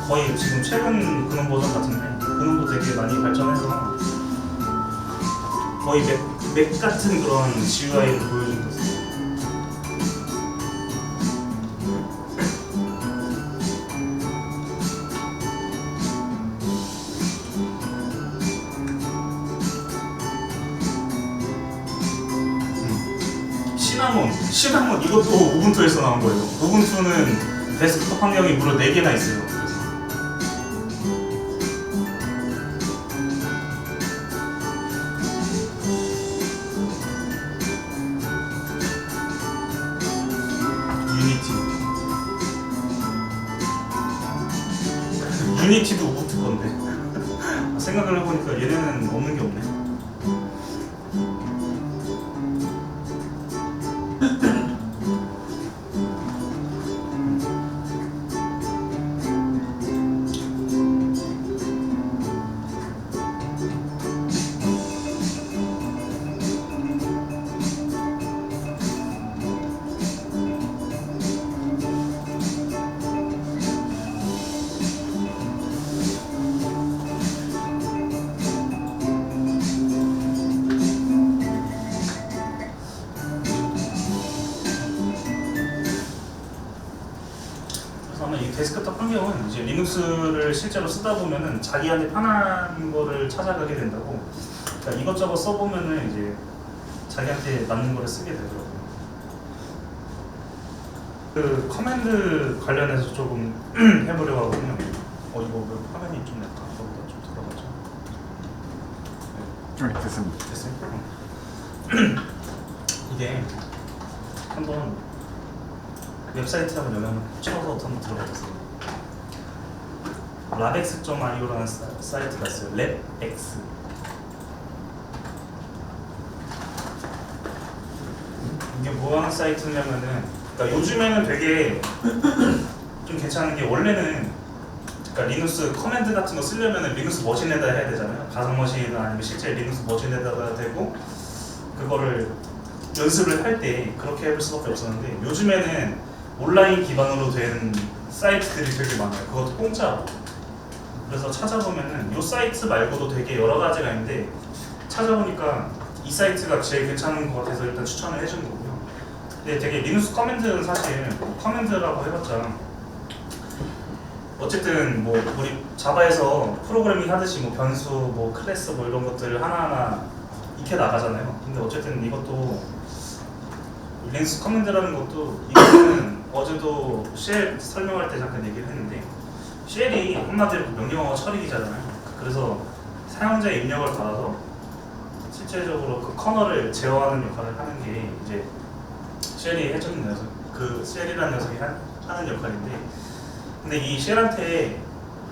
거의 지금 최근 그런 버전 같은데, 그놈도 되게 많이 발전해서 거의 맥 같은 그런 GUI를 보여주고 있어요. 시나몬 이것도 우분투에서 나온 거예요. 우분투는 데스크톱 환경이 무려 4개나 있어요. 유니티도 우분투 건데 생각을 해보니까 얘네는 없는 게 없네. 아마 이 데스크톱 환경은 이제 리눅스를 실제로 쓰다 보면은 자기한테 편한 거를 찾아가게 된다고. 그러니까 이것저것 써보면은 이제 자기한테 맞는 거를 쓰게 되더라고요. 그 커맨드 관련해서 조금 해보려고 하거든요. 이거 왜 화면이 좀 약간 저보다 좀 들어가죠?
됐습니다.
됐어요? 이게 한번 웹사이트 한번 영향을 쳐서 한번 들어가보세요. labx.io라는 사이트가 있어요. labx. 이게 뭐 하는 사이트냐면은, 그러니까 요즘에는 되게 좀 괜찮은 게, 원래는 그러니까 리눅스 커맨드 같은 거 쓰려면은 리눅스 머신에다 해야 되잖아요. 가상 머신 아니면 실제 리눅스 머신에다가 되고, 그거를 연습을 할 때 그렇게 해볼 수밖에 없었는데, 요즘에는 온라인 기반으로 된 사이트들이 되게 많아요. 그것도 공짜로. 그래서 찾아보면은 이 사이트 말고도 되게 여러 가지가 있는데, 찾아보니까 이 사이트가 제일 괜찮은 것 같아서 일단 추천을 해준 거고요. 근데 되게 리눅스 커맨드는 사실 커맨드라고 해봤자 어쨌든 뭐 우리 자바에서 프로그래밍 하듯이 뭐 변수, 뭐 클래스 뭐 이런 것들 하나하나 익혀 나가잖아요. 근데 어쨌든 이것도 리눅스 커맨드라는 것도, 이거는 어제도 쉘 설명할 때 잠깐 얘기를 했는데, 쉘이 한마디로 명령어 처리기잖아요. 그래서 사용자의 입력을 받아서 실제적으로 그 커널을 제어하는 역할을 하는 게 이제 쉘이 해주는 녀석, 그 쉘이라는 녀석이 하는 역할인데, 근데 이 쉘한테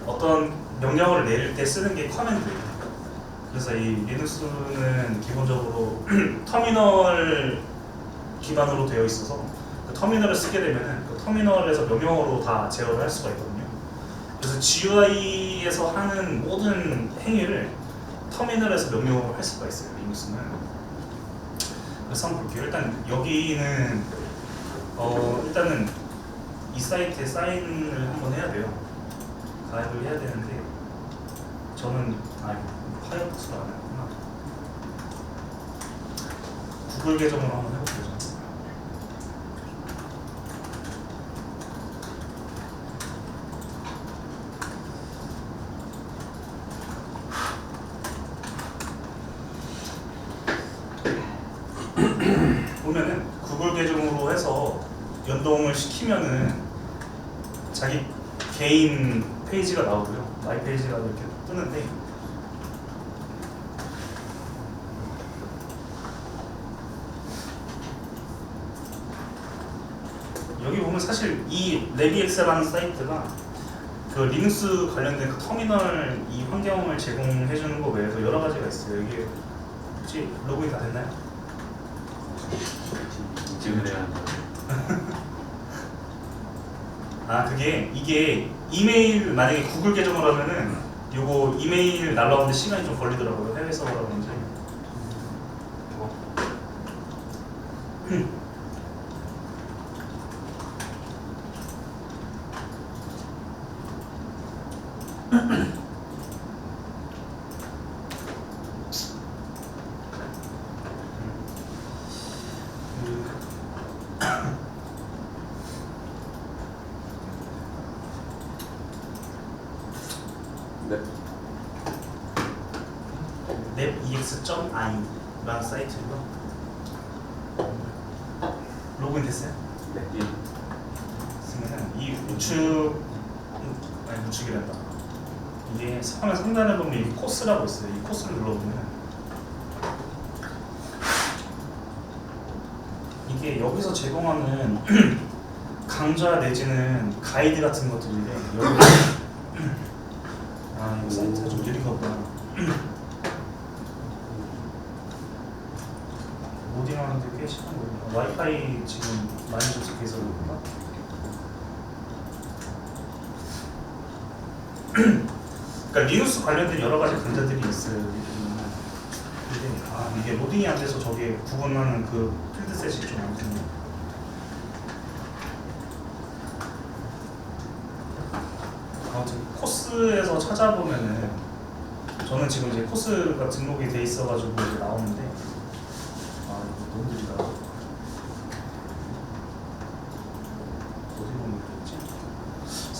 어떤 명령어를 내릴 때 쓰는 게 커맨드예요. 그래서 이 리눅스는 기본적으로 터미널 기반으로 되어 있어서 그 터미널을 쓰게 되면 그 터미널에서 명령어로 다 제어를 할 수가 있거든요. 그래서 GUI에서 하는 모든 행위를 터미널에서 명령어로 할 수가 있어요, 리눅스는. 그래서 한번 볼게요. 일단 여기는 일단은 이 사이트에 사인을 한번 해야 돼요. 가입을 해야 되는데, 저는 파이어폭스로 안 했구나. 구글 계정으로 한번 해볼게요. 보면은 구글 계정으로 해서 연동을 시키면은 자기 개인 페이지가 나오고요. 마이 페이지가 이렇게 뜨는데, 여기 보면 사실 이 레비엑스라는 사이트가 그 리눅스 관련된 그 터미널 이 환경을 제공해주는 거 외에도 여러 가지가 있어요. 이게 혹시 로그인 다 됐나요?
지금 해야
이게 이메일, 만약에 구글 계정으로 하면은 요거 이메일 날라오는데 시간이 좀 걸리더라고요. 해외 서버라 그런지. nebex.io라는 사이트고요. 로그인 됐어요?
네.
그러면 이 우측이란다. 이게 화면 상단에 보면 이 코스라고 있어요. 이 코스를 눌러보면 이게 여기서 제공하는 강좌 내지는 가이드 같은 것들인데, 여기 이거 사이트가 좀 느린가 보다. 로딩하는데 꽤 시간 걸리네. 와이파이 지금 많이 접속해서 그런가? 그러니까 리눅스 관련된 여러 가지 강좌들이 있어요. 근데 이게 로딩이 안 돼서 저게 구분하는 그 필드셋이 좀 안 되네요. 아무튼 코스에서 찾아보면은, 저는 지금 이제 코스가 등록이 돼 있어가지고 이제 나오는데, 이거 너무 느리다. 어디 보면 되겠지?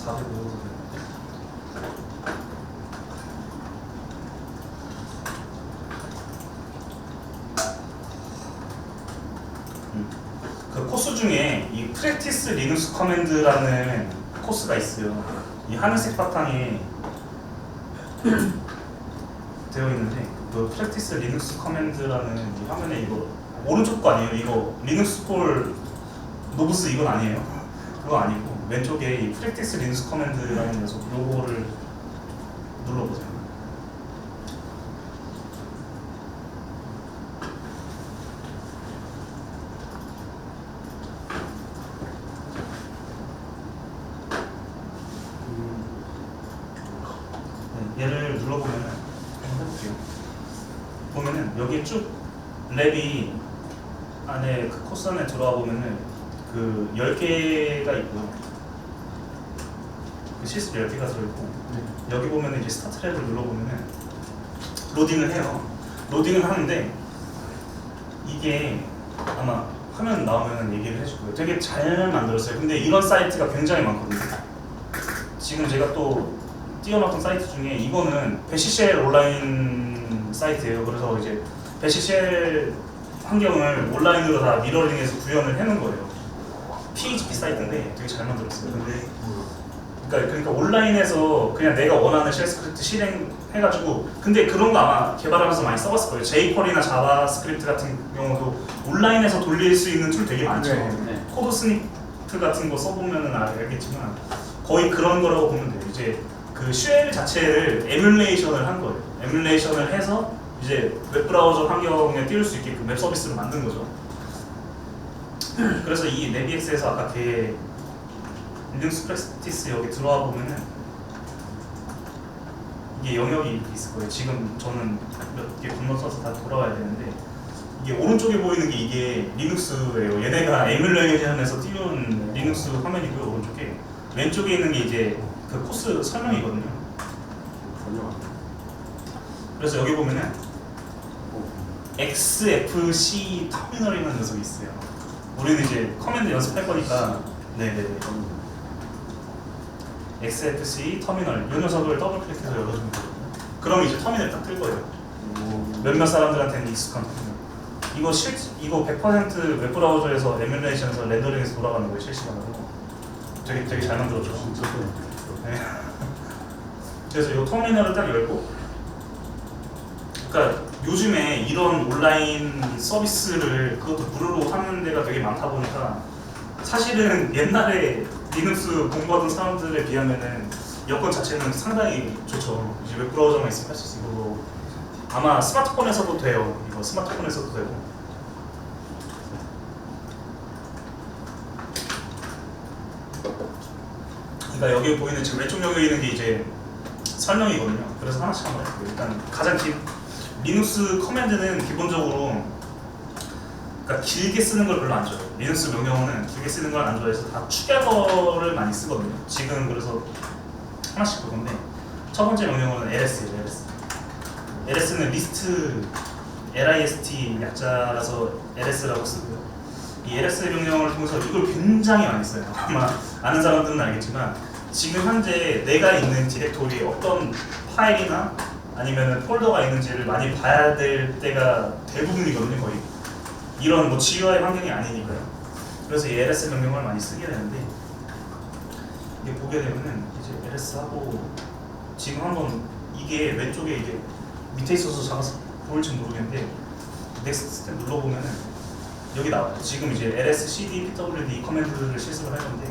400 넣어서 되는데. 그 코스 중에 이 프랙티스 리눅스 커맨드라는 코스가 있어요. 이 하늘색 바탕에 되어 있는데 그 프랙티스 리눅스 커맨드라는 이 화면에 이거 오른쪽 거 아니에요? 이거 리눅스 폴 노브스 이건 아니에요? 그거 아니고 왼쪽에 이 프랙티스 리눅스 커맨드라는 녀석 요거를 눌러보세요. 얘를 눌러보면은 한번 해볼게요. 보면은 여기 쭉 랩이 안에 그 코스 안에 들어와 보면은 그 10개가 있고요. 그 실습 10개가 들어있고 여기 보면은 이제 스타트 랩을 눌러보면은 로딩을 해요. 로딩을 하는데 이게 아마 화면 나오면 얘기를 해줄 거예요. 되게 잘 만들었어요. 근데 이런 사이트가 굉장히 많거든요. 지금 제가 또 띄워놨던 사이트 중에 이거는 배시쉘 온라인 사이트예요. 그래서 이제 배시쉘 환경을 온라인으로 다 미러링해서 구현을 해놓은 거예요. PHP 사이트인데 되게 잘 만들었어요. 근데 그러니까 온라인에서 그냥 내가 원하는 쉘 스크립트 실행해가지고 근데 그런 거 아마 개발하면서 많이 써봤을 거예요. jQuery나 자바스크립트 같은 경우도 온라인에서 돌릴 수 있는 툴 되게 많죠. 코드 스니프 같은 거 써보면은 알겠지만 거의 그런 거라고 보면 돼요. 이제 그 쉘 자체를 에뮬레이션을 한 거예요. 에뮬레이션을 해서 이제 웹브라우저 환경에 띄울 수 있게 그 웹 서비스를 만든 거죠. 그래서 이 네비엑스에서 아까 걔 리눅스 프랙티스 여기 들어와 보면은 이게 영역이 있을 거예요. 지금 저는 몇 개 건너서서 다 돌아와야 되는데 이게 오른쪽에 보이는 게 이게 리눅스예요. 얘네가 에뮬레이션에서 띄운 리눅스 화면이고요. 오른쪽에 왼쪽에 있는 게 이제 그 코스 설명이거든요. 그래서 여기 보면은 XFC 터미널이라는 녀석이 있어요. 우리는 이제 커맨드 연습할 거니까 네네네. XFC 터미널 이 녀석을 더블 클릭해서 열어주면 되거든요. 그럼 이제 터미널 딱 뜰 거예요. 몇몇 사람들한테는 익숙한 터미널. 이거 100% 웹브라우저에서 에뮬레이션에서 렌더링해서 돌아가는 거예요. 실시간으로. 되게 잘 만들었죠. 네. 그래서 이 터미널을 딱 열고, 그러니까 요즘에 이런 온라인 서비스를 그것도 무료로 하는 데가 되게 많다 보니까 사실은 옛날에 리눅스 공부하던 사람들에 비하면은 여건 자체는 상당히 좋죠. 이제 웹브라우저만 있으면 할 수 있고 아마 스마트폰에서도 돼요. 이거 스마트폰에서도 되고. 그러니까 여기 보이는 지금 왼쪽 영역에 있는 게 이제 설명이거든요. 그래서 하나씩 한번 해볼게요. 일단 가장 리눅스 커맨드는 기본적으로 그러니까 길게 쓰는 걸 별로 안 좋아해요. 리눅스 명령어는 길게 쓰는 걸 안 좋아해서 다 축약어를 많이 쓰거든요. 지금 그래서 하나씩 볼 건데 첫 번째 명령어는 LS예요. LS는 리스트, LIST 약자라서 LS라고 쓰고요. 이 LS 명령어를 통해서 이걸 굉장히 많이 써요. 아마 아는 사람들은 알겠지만 지금 현재 내가 있는 디렉토리에 어떤 파일이나 아니면 폴더가 있는지를 많이 봐야 될 때가 대부분이거든요. 거의 이런 뭐 GUI 환경이 아니니까요. 그래서 이 LS 명령어를 많이 쓰게 되는데 이게 보게 되면은 이제 LS 하고 지금 한번 이게 왼쪽에 이게 밑에 있어서 작아서 보일지 모르겠는데 넥스트 스텝 눌러보면은 여기 나와요. 지금 이제 ls, cd, pwd 커맨드를 실습을 할 건데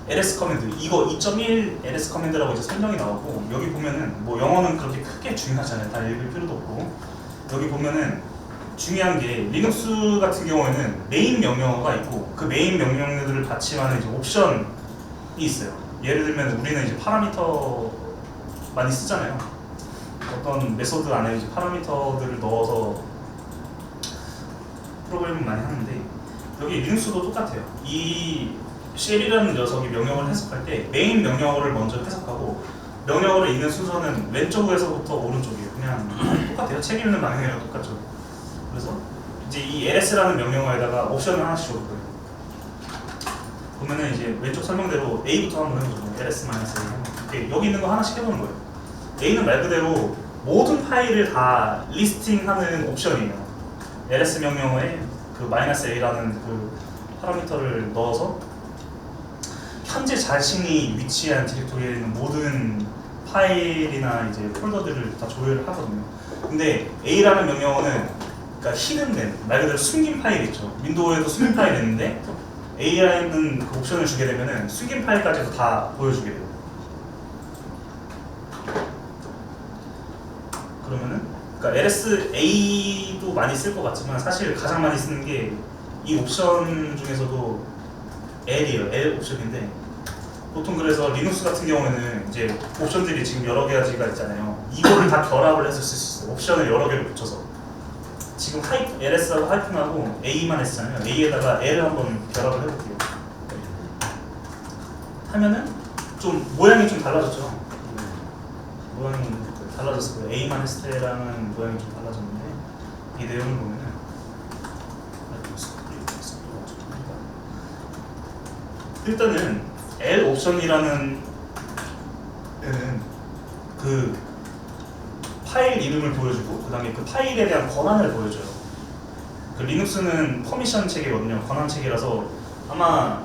ls 커맨드 이거 2.1 ls 커맨드라고 이제 설명이 나오고 여기 보면은 뭐 영어는 그렇게 크게 중요하잖아요. 다 읽을 필요도 없고 여기 보면은 중요한 게 리눅스 같은 경우에는 메인 명령어가 있고 그 메인 명령어들을 받침하는 이제 옵션이 있어요. 예를 들면 우리는 이제 파라미터 많이 쓰잖아요. 어떤 메소드 안에 이제 파라미터들을 넣어서 프로그램을 많이 하는데 여기 리눅스도 똑같아요. 이 쉘이라는 녀석이 명령어를 해석할 때 메인 명령어를 먼저 해석하고 명령어를 읽는 순서는 왼쪽에서부터 오른쪽이에요. 그냥 똑같아요. 책 읽는 방향이랑 똑같죠. 그래서 이제 이 ls라는 명령어에다가 옵션을 하나씩 줄 거예요. 보면은 이제 왼쪽 설명대로 A부터 한번 해보죠. ls-a. 여기 있는 거 하나씩 해보는 거예요. A는 말 그대로 모든 파일을 다 리스팅하는 옵션이에요. ls 명령어에 그 -a라는 그 파라미터를 넣어서 현재 자신이 위치한 디렉토리에 있는 모든 파일이나 이제 폴더들을 다 조회를 하거든요. 근데 A라는 명령어는 그러니까 히든된 말 그대로 숨긴 파일 있죠. 윈도우에도 숨긴 파일 있는데 A라는 그 옵션을 주게 되면은 숨긴 파일까지도 다 보여주게 돼요. 그러면은 그러니까 LSA도 많이 쓸 것 같지만 사실 가장 많이 쓰는 게 이 옵션 중에서도 L이에요. L 옵션인데 보통 그래서 리눅스 같은 경우에는 이제 옵션들이 지금 여러 가지가 있잖아요. 이거를 다 결합을 해서 쓸 수 있어요. 옵션을 여러 개를 붙여서. 지금 LS하고 하이픈하고 A만 했잖아요. A에다가 L을 한번 결합을 해볼게요. 하면은 좀 모양이 좀 달라졌죠. 모양이 달라졌을 거예요. A만 했을 때랑은 모양이 좀 달라졌는데 이 내용을 보면은 일단은 L 옵션이라는 그 파일 이름을 보여주고 그 다음에 그 파일에 대한 권한을 보여줘요. 그 리눅스는 퍼미션 체계거든요. 권한 체계라서 아마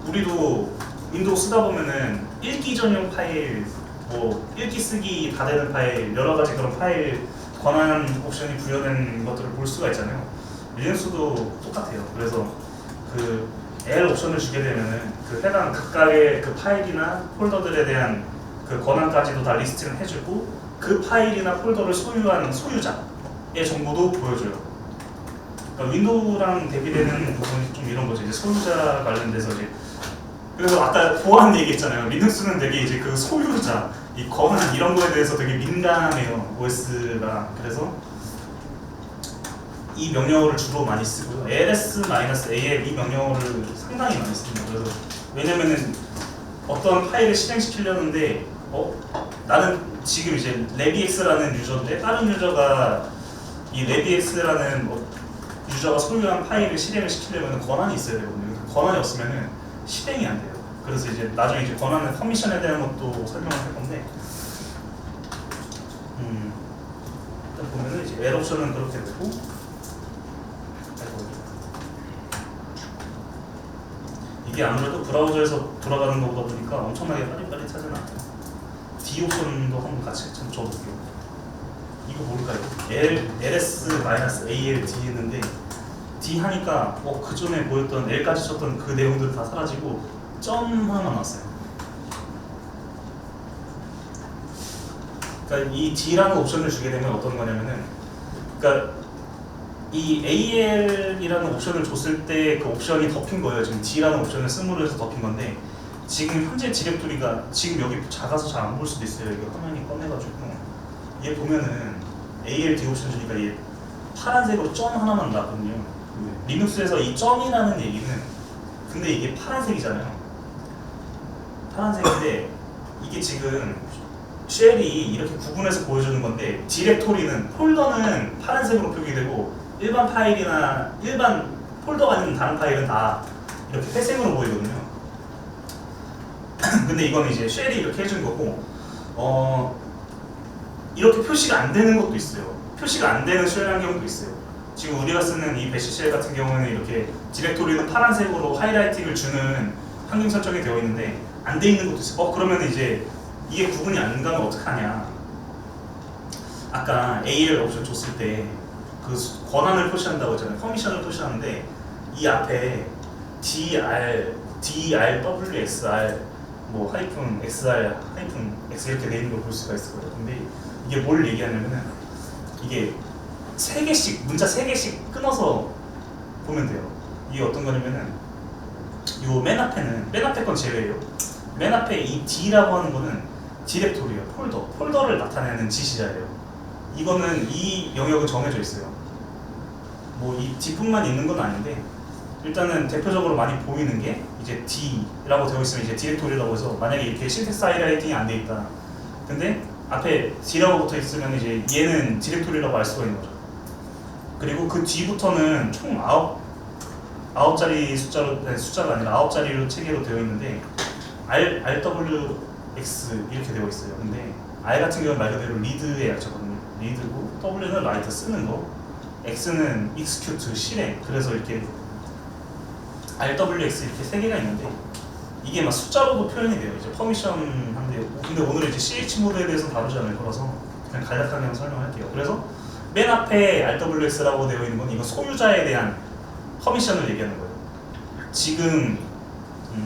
우리도 윈도우 쓰다 보면은 읽기 전용 파일, 뭐 읽기 쓰기 다 되는 파일, 여러 가지 그런 파일 권한 옵션이 부여된 것들을 볼 수가 있잖아요. 리눅스도 똑같아요. 그래서 그 L 옵션을 주게 되면은 그 해당 각각의 그 파일이나 폴더들에 대한 그 권한까지도 다 리스팅을 해주고 그 파일이나 폴더를 소유한 소유자의 정보도 보여줘요. 그러니까 윈도우랑 대비되는 부분이 좀 이런 거죠. 이제 소유자 관련돼서 이제 그래서 아까 보안 얘기했잖아요. 리눅스는 되게 이제 그 소유자, 이 권한 이런 거에 대해서 되게 민감해요. OS가. 그래서 이 명령어를 주로 많이 쓰고요. ls-al 이 명령어를 상당히 많이 씁니다. 그래서 왜냐면은 어떤 파일을 실행시키려는데 나는 지금 이제 rebx라는 유저인데 다른 유저가 이 rebx라는 유저가 소유한 파일을 실행을 시키려면 권한이 있어야 되거든요. 권한이 없으면은 실행이 안 돼요. 그래서 이제 나중에 이제 권한의 퍼미션에 대한 것도 설명을 할 건데 일단 보면은 이제 L 옵션은 그렇게 되고 이게 아무래도 브라우저에서 돌아가는 거보다 보니까 엄청나게 빨리빨리 않아요. D 옵션도 한번 같이 좀 줘볼게요. 이거 뭘까요? ls-al D 했는데 D 하니까 그 전에 보였던 L까지 썼던 그 내용들 다 사라지고 점 하나만 나왔어요. 그러니까 이 D라는 옵션을 주게 되면 어떤 거냐면은 그러니까 이 AL이라는 옵션을 줬을 때 그 옵션이 덮인 거예요. 지금 D라는 옵션을 쓴으로 해서 덮인 건데 지금 현재 디렉토리가 지금 여기 작아서 잘 안 볼 수도 있어요. 이거 화면이 꺼내가지고 얘 보면은 AL D 옵션 주니까 얘 파란색으로 점 하나만 나거든요. 리눅스에서 이 점이라는 얘기는 근데 이게 파란색이잖아요. 파란색인데 이게 지금 쉘이 이렇게 구분해서 보여주는 건데 디렉토리는 폴더는 파란색으로 표기되고 일반 파일이나 일반 폴더가 아닌 다른 파일은 다 이렇게 회색으로 보이거든요. 근데 이거는 이제 쉘이 이렇게 해준 거고 이렇게 표시가 안 되는 것도 있어요. 표시가 안 되는 쉘이라는 경우도 있어요. 지금 우리가 쓰는 이 배시 쉘 같은 경우는 이렇게 디렉토리는 파란색으로 하이라이팅을 주는 환경 설정이 되어 있는데 안 돼 있는 것도 있어요. 그러면 이제 이게 구분이 안 가면 어떡하냐. 아까 AL 옵션 줬을 때 그 권한을 표시한다고 했잖아요. 퍼미션을 표시하는데 이 앞에 DRWXR 뭐 하이픈 XR 하이픈 X 이렇게 돼 있는 걸 볼 수가 있을 거예요. 근데 이게 뭘 얘기하냐면은 이게 3개씩 문자 3개씩 끊어서 보면 돼요. 이게 어떤 거냐면은 요 맨 앞에 건 제외예요. 맨 앞에 이 D라고 하는 거는 디렉토리예요. 폴더를 나타내는 지시자예요. 이거는 이 영역은 정해져 있어요. 뭐 이 D뿐만 있는 건 아닌데 일단은 대표적으로 많이 보이는 게 이제 D라고 되어 있으면 이제 디렉토리라고 해서 만약에 이렇게 신텍스 하이라이팅이 안 돼 있다. 근데 앞에 D라고 붙어 있으면 이제 얘는 디렉토리라고 알 수가 있는 거죠. 그리고 그 뒤부터는 총 9 9자리 숫자로 아니, 숫자가 아니라 9자리로 체계로 되어 있는데 RWX 이렇게 되어 있어요. 근데 R 같은 경우는 말 그대로 리드의 약자거든요. 리드고 W는 라이트 쓰는 거, X는 execute 실행. 그래서 이렇게 RWX 이렇게 세 개가 있는데 이게 막 숫자로도 표현이 돼요. 이제 퍼미션 한데 근데 오늘은 이제 CH 모드에 대해서 다루지 않을 거라서 그냥 간략하게 한번 설명할게요. 그래서 맨 앞에 RWX라고 되어 있는 건 이거 소유자에 대한 퍼미션을 얘기하는 거예요. 지금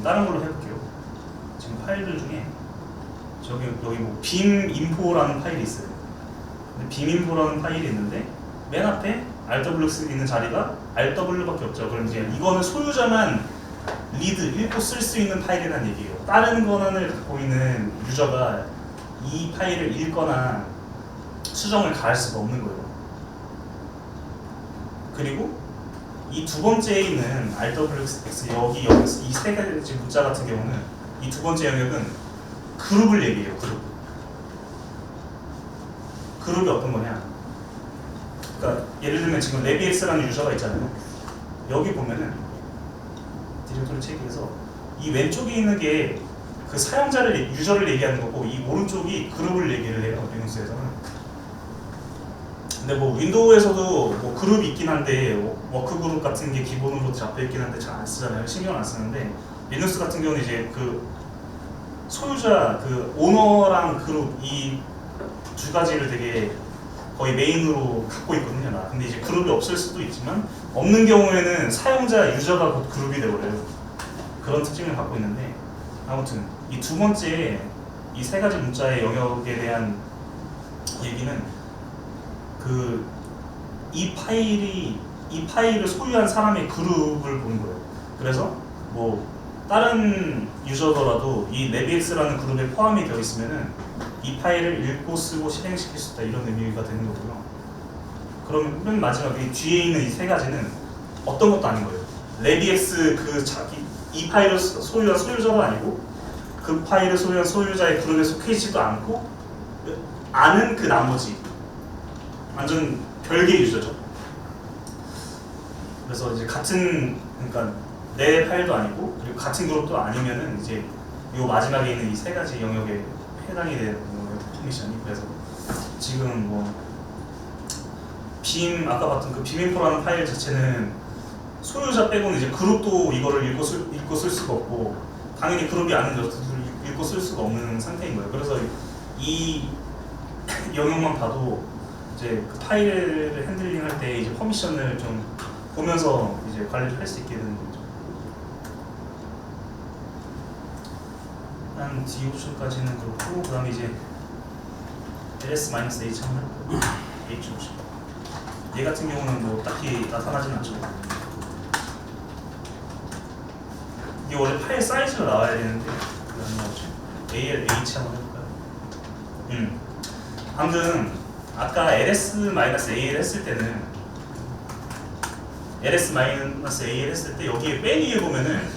다른 걸로 해볼게요. 지금 파일들 중에 여기 뭐 빔인포라는 파일이 있어요. 빔인포라는 파일이 있는데 맨 앞에 RWX 있는 자리가 RW밖에 없죠. 그럼 이제 이거는 소유자만 리드 읽고 쓸 수 있는 파일이라는 얘기예요. 다른 권한을 갖고 있는 유저가 이 파일을 읽거나 수정을 가할 수가 없는 거예요. 그리고 이 두 번째에 있는 RWX 여기 이 세 가지 문자 같은 경우는 이 두 번째 영역은 그룹을 얘기해요. 그룹이 어떤 거냐? 그러니까 예를 들면 지금 레비엑스라는 유저가 있잖아요. 여기 보면은 디렉토리 체계에서 이 왼쪽에 있는 게 그 사용자를 유저를 얘기하는 거고 이 오른쪽이 그룹을 얘기를 해요. 리눅스에서는. 근데 뭐 윈도우에서도 뭐 그룹이 있긴 한데 워크 그룹 같은 게 기본으로 잡혀 있긴 한데 잘 안 쓰잖아요. 신경 안 쓰는데 리눅스 같은 경우는 이제 그 소유자 그 오너랑 그룹 이 두 가지를 되게 거의 메인으로 갖고 있거든요. 근데 이제 그룹이 없을 수도 있지만 없는 경우에는 사용자 유저가 곧 그룹이 되어버려요. 그런 특징을 갖고 있는데 아무튼 이 두 번째 이 세 가지 문자의 영역에 대한 얘기는 그 이 파일을 소유한 사람의 그룹을 보는 거예요. 그래서 뭐 다른 유저더라도 이 레비엑스라는 그룹에 포함이 되어 있으면은 이 파일을 읽고 쓰고 실행시킬 수 있다 이런 의미가 되는 거고요. 그러면 맨 마지막에 뒤에 있는 이 세 가지는 어떤 것도 아닌 거예요. 레비엑스 그 자기 이 파일을 소유한 소유자도 아니고 그 파일을 소유한 소유자의 그룹에 속해 있지도 않고 아는 그 나머지 완전 별개의 유저죠. 그래서 이제 그러니까 내 파일도 아니고 그리고 같은 그룹도 아니면은 이제 이 마지막에 있는 이 세 가지 영역에 해당이 되는 거예요. 퍼미션이. 그래서 지금 뭐 아까 봤던 그 빔인포라는 파일 자체는 소유자 빼고는 이제 그룹도 이거를 읽고 쓸 수가 없고 당연히 그룹이 아닌 녀석들을 읽고 쓸 수가 없는 상태인 거예요. 그래서 이 영역만 봐도 이제 그 파일을 핸들링 할 때 이제 퍼미션을 좀 보면서 이제 관리를 할 수 있게 되는 거죠. 한 D 옵션까지는 그렇고 그다음에 이제 ls-h 한번 해볼게요. h 옵션. 얘 같은 경우는 뭐 딱히 나타나진 않죠. 이게 원래 파일 사이즈가 나와야 되는데 그게 안 나오죠. ALH 한번 해볼까요? 아무튼 아까 ls-al 했을 때는 ls-al 했을 때 여기에 맨 위에 보면은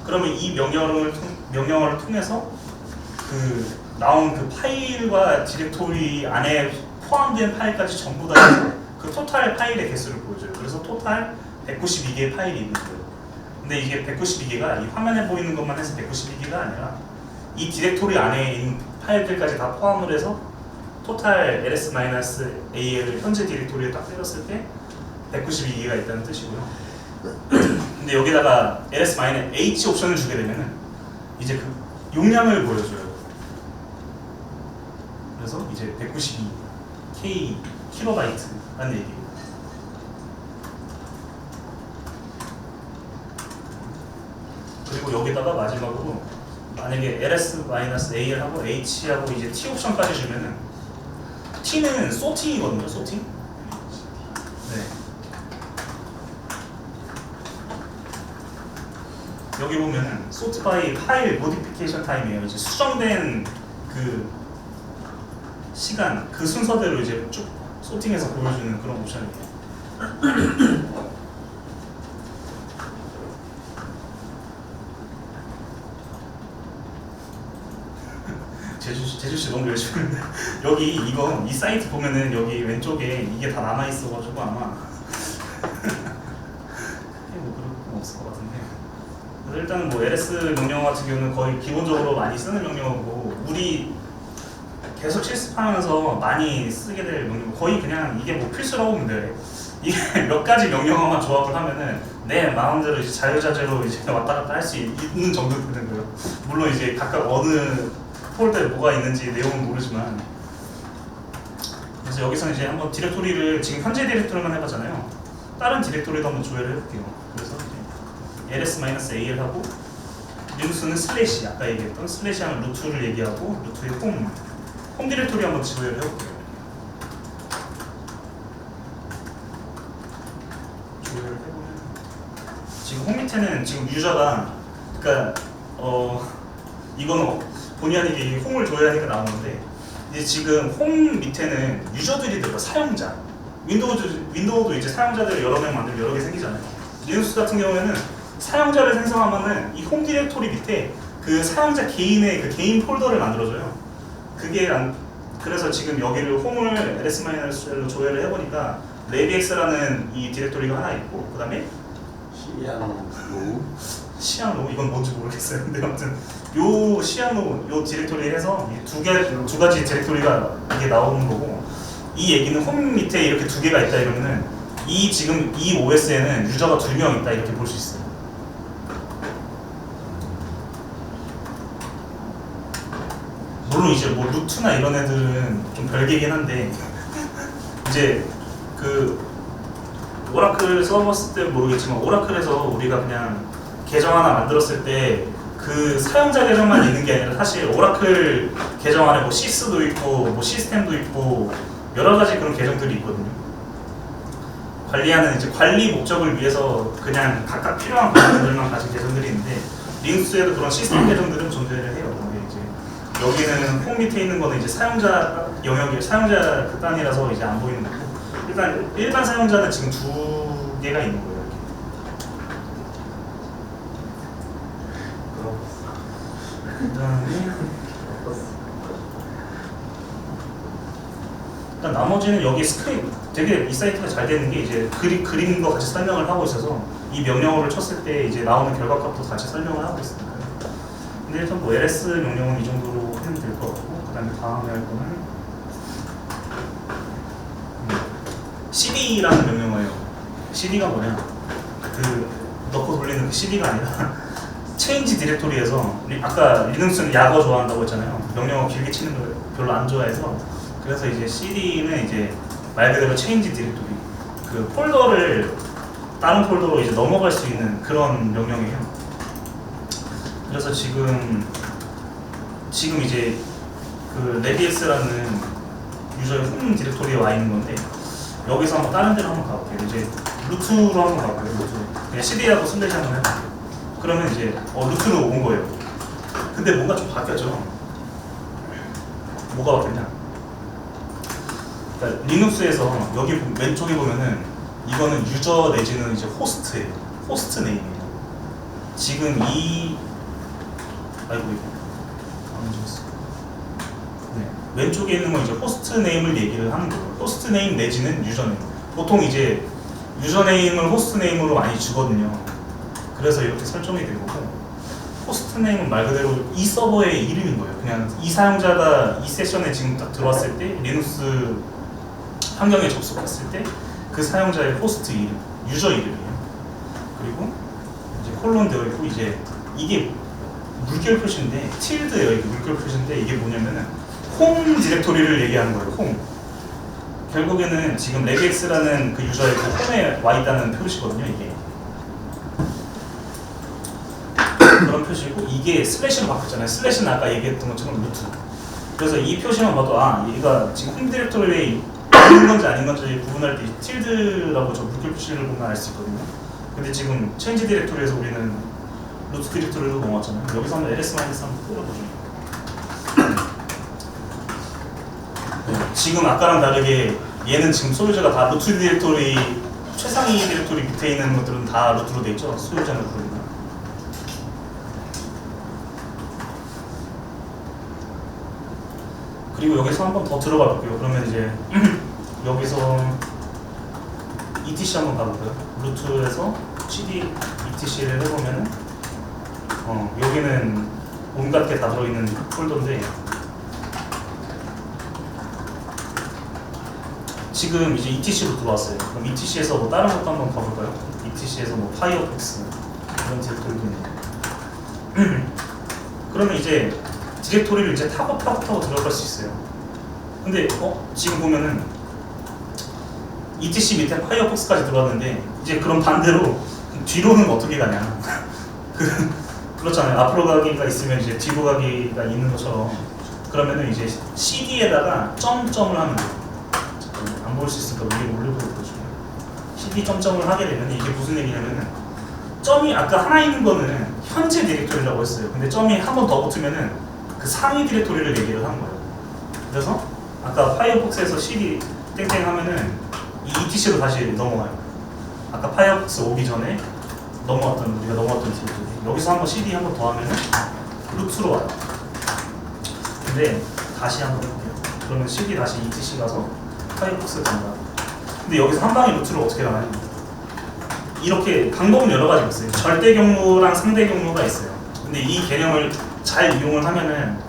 그러면 이 명령어를 통해서 그 나온 그 파일과 디렉토리 안에 포함된 파일까지 전부 다 그 토탈 파일의 개수를 보여줘요. 그래서 토탈 192개의 파일이 있는 거예요. 근데 이게 192개가 이 화면에 보이는 것만 해서 192개가 아니라 이 디렉토리 안에 있는 파일들까지 다 포함을 해서 토탈 ls-al을 현재 디렉토리에 딱 때렸을 때 192개가 있다는 뜻이고요. 근데 여기다가 ls-h 옵션을 주게 되면은 이제 그 용량을 보여줘요. 그래서 이제 192K 킬로바이트라는 얘기예요. 그리고 여기다가 마지막으로 만약에 ls-al 하고 h 하고 이제 t 옵션까지 주면은 t는 소팅이거든요. 소팅. 네. 여기 보면은 sort by file modification time이에요. 이제 수정된 그 시간, 그 순서대로 이제 쭉 소팅해서 보여주는 그런 옵션이에요. 제주씨 너무 열심히 했는데 여기 이 사이트 보면은 여기 왼쪽에 이게 다 남아있어가지고 아마 뭐 그럴 건 없을 것 같아요. 그래서 일단은 뭐 ls 명령어 같은 경우는 거의 기본적으로 많이 쓰는 명령어고 우리 계속 실습하면서 많이 쓰게 될 명령 거의 그냥 이게 뭐 필수라고 보면 돼. 이게 몇 가지 명령어만 조합을 하면은 내 마음대로 이제 자유자재로 이제 왔다 갔다 할 수 있는 정도 되는 거예요. 물론 이제 각각 어느 폴더에 뭐가 있는지 내용은 모르지만 그래서 여기서 이제 한번 디렉토리를 지금 현재 디렉토리만 해봤잖아요. 다른 디렉토리도 한번 조회를 해볼게요. 그래서 ls-al 하고 리눅스는 슬래시 아까 얘기했던 슬래시 하면 루트를 얘기하고 루트의 홈 디렉토리 한번 조회를 해볼게요. 조회를 해보면 지금 홈 밑에는 지금 유저가 그러니까 이거는 본의 아니게 홈을 조회하니까 나오는데 이제 지금 홈 밑에는 유저들이 들어가 사용자 윈도우도 이제 사용자들을 여러 명 만들면 여러 개 생기잖아요. 리눅스 같은 경우에는 사용자를 생성하면은 이 홈 디렉토리 밑에 그 사용자 개인의 그 개인 폴더를 만들어줘요. 그래서 지금 여기를 홈을 ls-l로 조회를 해보니까 labx라는 이 디렉토리가 하나 있고 그 다음에 시아노 이건 뭔지 모르겠어요. 근데 아무튼 요 시아노 요 디렉토리 해서 두 가지 디렉토리가 이게 나오는 거고 이 얘기는 홈 밑에 이렇게 두 개가 있다 이러면은 지금 이 OS에는 유저가 2명 있다 이렇게 볼 수 있어요. 물론 이제 뭐 루트나 이런 애들은 좀 별개긴 한데 이제 그 오라클 써봤을 때 모르겠지만 오라클에서 우리가 그냥 계정 하나 만들었을 때 그 사용자 계정만 있는 게 아니라 사실 오라클 계정 안에 뭐 시스도 있고 뭐 시스템도 있고 여러 가지 그런 계정들이 있거든요. 관리하는 이제 관리 목적을 위해서 그냥 각각 필요한 계정들만 가진 계정들이 있는데 리눅스에도 그런 시스템 계정들은 존재를 해요. 근데 이제 여기는 홈 밑에 있는 거는 이제 사용자 영역이 사용자 그 단위라서 이제 안 보이는 거고 일단 일반 사용자는 지금 2개가 있는 거예요. 일단 나머지는 여기 스크립트 되게 이 사이트가 잘 되는 게 이제 그림도 같이 설명을 하고 있어서 이 명령어를 쳤을 때 이제 나오는 결과값도 같이 설명을 하고 있으니까. 근데 일단 뭐 ls 명령은 이 정도로 하면 될 것 같고 그 다음에 다음에 할 거는 cd라는 명령어예요. cd가 뭐냐? 그 넣고 돌리는 그 cd가 아니라 체인지 디렉토리에서 아까 리눅스는 약어 좋아한다고 했잖아요. 명령어 길게 치는 걸 별로 안 좋아해서 그래서 이제 cd는 이제 말 그대로 체인지 디렉토리 그 폴더를 다른 폴더로 이제 넘어갈 수 있는 그런 명령이에요. 그래서 지금 이제 그 레디스라는 유저의 홈 디렉토리에 와 있는 건데 여기서 한번 다른 데로 한번 가볼게요. 이제 루트로 한번 가볼게요. 루트 그냥 cd하고 슬래시 한번 해볼게요. 그러면 이제 루트로 온 거예요. 근데 뭔가 좀 바뀌었죠. 뭐가 바뀌었냐? 그러니까 리눅스에서 여기 왼쪽에 보면은 이거는 유저 내지는 이제 호스트예요. 호스트 네임이에요. 지금 아이고 이거 안 적었어. 네. 왼쪽에 있는 건 이제 호스트 네임을 얘기를 하는 거예요. 호스트 네임 내지는 유저 네임. 보통 이제 유저 네임을 호스트 네임으로 많이 주거든요. 그래서 이렇게 설정이 된 거고 호스트 네임은 말 그대로 이 서버의 이름인 거예요. 그냥 이 사용자가 이 세션에 지금 딱 들어왔을 때 리눅스 환경에 접속했을 때 그 사용자의 호스트 이름, 유저 이름이에요. 그리고 이제 콜론 되어 있고 이제 이게 물결 표시인데 틸드예요. 이게 물결 표시인데 이게 뭐냐면은 홈 디렉토리를 얘기하는 거예요. 홈. 결국에는 지금 레게스라는 그 유저의 그 홈에 와 있다는 표시거든요. 이게. 그런 표시고 이게 슬래시로 바뀌었잖아요. 슬래시는 아까 얘기했던 것처럼 루트. 그래서 이 표시만 봐도 얘가 지금 홈 디렉토리에 있는 건지 아닌 건지 구분할 때 틸드라고 저 물결 표시를 보면 알 수 있거든요. 근데 지금 체인지 디렉토리에서 우리는 루트 디렉토리로 넘어왔잖아요. 여기서 한번 ls- 한번 뿌려보죠. 지금 아까랑 다르게 얘는 지금 소유자가 다 루트 디렉토리 최상위 디렉토리 밑에 있는 것들은 다 루트로 돼 있죠. 소유자는 부르는. 그리고 여기서 한 번 더 들어가 볼게요. 그러면 이제 여기서 etc 한번 가볼까요? 루트에서 cd etc를 해보면은 여기는 온갖 게 다 들어있는 폴더인데 지금 이제 ETC로 들어왔어요. 그럼 ETC에서 뭐 다른 것도 한번 가볼까요? ETC에서 뭐 파이어폭스 이런 디렉토리도 있네요. 그러면 이제 디렉토리를 이제 타고 들어갈 수 있어요. 근데 지금 보면은 ETC 밑에 파이어폭스까지 들어왔는데 이제 그럼 반대로 뒤로는 어떻게 가냐? 그렇잖아요. 앞으로 가기가 있으면 이제 뒤로 가기가 있는 것처럼 그러면은 이제 CD에다가 점점을 하면 돼요. 안 보일 수 있으니까 위에 올려보고 보여줄게요. CD 점점을 하게 되면 이게 무슨 얘기냐면은 점이 아까 하나 있는 거는 현재 디렉토리라고 했어요. 근데 점이 한 번 더 붙으면은 그 상위 디렉토리를 얘기를 하는 거예요. 그래서 아까 파이어폭스에서 CD 땡땡 하면은 이 ETC로 다시 넘어가요. 아까 파이어폭스 오기 전에 우리가 넘어왔던 디렉토리 여기서 한번 CD 한 번 더 하면은 루트로 와요. 근데 다시 한번 해볼게요. 그러면 CD 다시 ETC 가서 파이어폭스 간다. 근데 여기서 한 방에 루트를 어떻게 가나요? 이렇게 방법은 여러 가지가 있어요. 절대 경로랑 상대 경로가 있어요. 근데 이 개념을 잘 이용을 하면은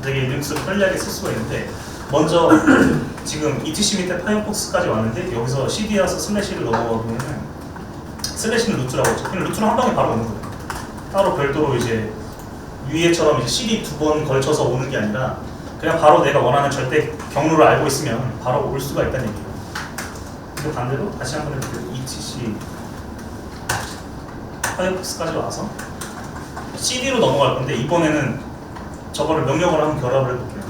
되게 리눅스를 편리하게 쓸 수가 있는데 먼저 지금 ETC 밑에 파이어폭스까지 왔는데 여기서 CD에서 슬래시를 넘어가보면은 슬래시는 루트라고 했죠. 그냥 루트로 한 방에 바로 오는 거예요. 따로 별도로 이제 위에처럼 이제 CD 두 번 걸쳐서 오는 게 아니라 그냥 바로 내가 원하는 절대 경로를 알고 있으면 바로 올 수가 있다는 얘기예요. 근데 반대로 다시 한번 해볼게요. ETC 파이어폭스까지 와서 CD로 넘어갈 건데 이번에는 저거를 명령어로 한번 결합을 해볼게요.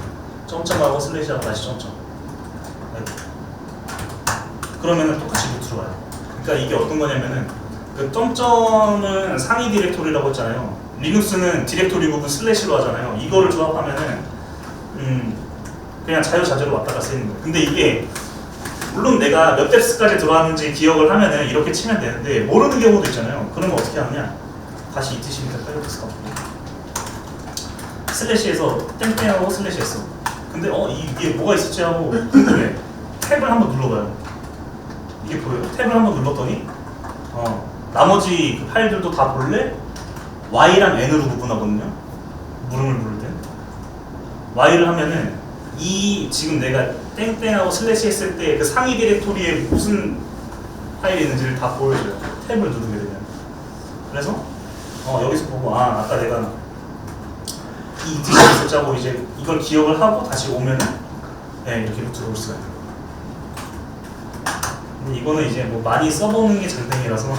점점하고 슬래시하고 다시 점점. 그러면은 똑같이 루트로 와요. 그러니까 이게 어떤 거냐면은 그 점점은 상위 디렉토리라고 했잖아요. 리눅스는 디렉토리 부분 슬래시로 하잖아요. 이거를 조합하면은 그냥 자유자재로 왔다가 쓰이는 거예요. 근데 이게 물론 내가 몇 뎁스까지 들어왔는지 기억을 하면은 이렇게 치면 되는데 모르는 경우도 있잖아요. 그러면 어떻게 하느냐? 다시 ETC 밑에 파이어폭스 가고 슬래시에서 땡땡하고 슬래시 했어. 근데 이게 뭐가 있었지 하고 궁금해. 탭을 한번 눌러봐요. 이게 보여요? 탭을 한번 눌렀더니 나머지 그 파일들도 다 본래 Y랑 N으로 구분하거든요. 물음을 부를 때 Y를 하면은 이 지금 내가 땡땡하고 슬래시 했을 때 그 상위 디렉토리에 무슨 파일이 있는지를 다 보여줘요. 탭을 누르게 되면. 그래서 여기서 보고 아까 내가 이 ETC를 썼자고 이제 이걸 기억을 하고 다시 오면은 이렇게 루트로 올 수가 있어요. 근데 이거는 이제 뭐 많이 써보는 게 장땡이라서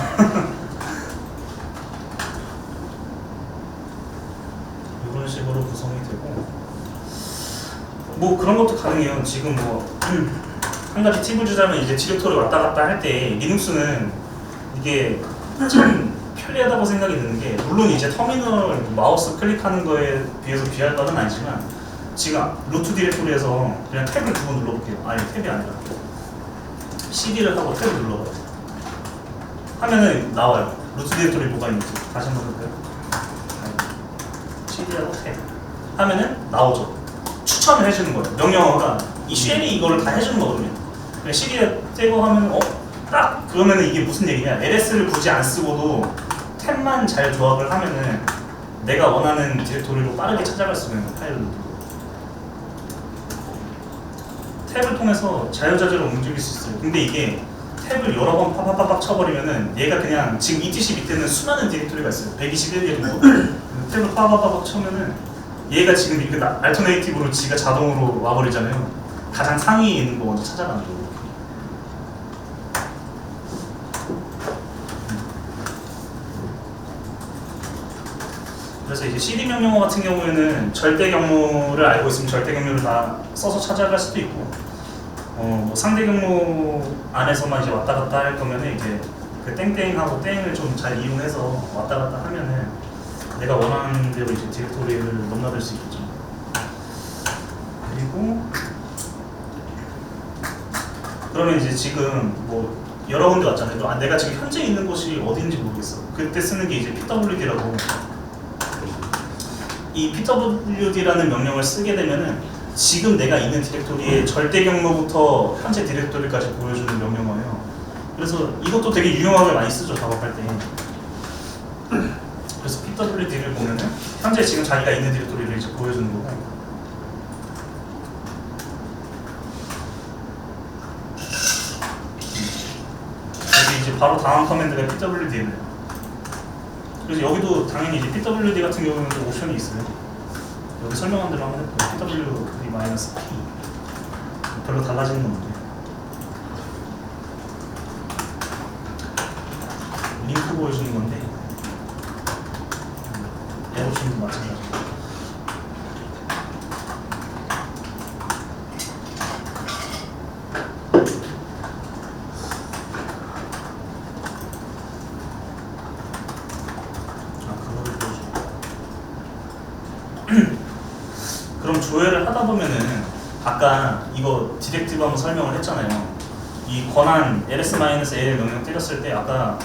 이런 식으로 구성이 되고 뭐 그런 것도 가능해요. 지금 뭐 한 가지 팁을 주자면 이제 디렉토리 왔다 갔다 할 때 리눅스는 이게 참 편리하다고 생각이 드는 게 물론 이제 터미널 마우스 클릭하는 거에 비해서 비할 바는 아니지만 지금 루트 디렉토리에서 그냥 탭을 두 번 눌러볼게요. 아니 탭이 아니라 CD를 하고 탭을 눌러봐요. 하면은 나와요. 루트 디렉토리 뭐가 있는지 다시 한번 볼까요? CD하고 탭 하면은 나오죠. 추천을 해주는 거예요. 명령어가 이 쉘이 이거를 다 해주는 거거든요. CD에 떼고 하면 딱 그러면은 이게 무슨 얘기냐? LS를 굳이 안 쓰고도 탭만 잘 조합을 하면은 내가 원하는 디렉토리로 빠르게 찾아갈 수 있는 파일을 탭을 통해서 자유자재로 움직일 수 있어요. 근데 이게 탭을 여러 번 팍팍팍 쳐버리면은 얘가 그냥 지금 ETC 밑에는 수많은 디렉토리가 있어요. 121개 정도. 탭을 팍팍팍 쳐면은 얘가 지금 이렇게 알터네이티브로 지가 자동으로 와버리잖아요. 가장 상위에 있는 거 먼저 찾아가는 거예요. 그래서 이제 CD 명령어 같은 경우에는 절대 경로를 알고 있으면 절대 경로를 다 써서 찾아갈 수도 있고, 뭐 상대 경로 안에서만 이제 왔다 갔다 할 거면은 이제 그 땡땡하고 땡을 좀 잘 이용해서 왔다 갔다 하면은 내가 원하는 대로 이제 디렉토리를 넘나들 수 있겠죠. 그리고 그러면 이제 지금 뭐 여러 군데 왔잖아요. 내가 지금 현재 있는 곳이 어디인지 모르겠어. 그때 쓰는 게 이제 pwd라고. 이 pwd라는 명령을 쓰게 되면은 지금 내가 있는 디렉토리의 절대 경로부터 현재 디렉토리까지 보여주는 명령어예요. 그래서 이것도 되게 유용하게 많이 쓰죠, 작업할 때. 그래서 pwd를 보면은 현재 지금 자기가 있는 디렉토리를 이제 보여주는 거고. 여기 이제 바로 다음 커맨드가 pwd예요. 그래서 여기도 당연히 이제 pwd 같은 경우는 좀 옵션이 있어요. 여기 설명한 대로 한번 해볼게요. pwd-p 별로 달라지는 건 없네요. 링크 보여주는 건데 에어로션도 마찬가지고. 그거를 보여줘. 그럼 조회를 하다 보면은 아까 이거 디렉티브 한번 설명을 했잖아요. 이 권한 ls-l 명령 때렸을 때 아까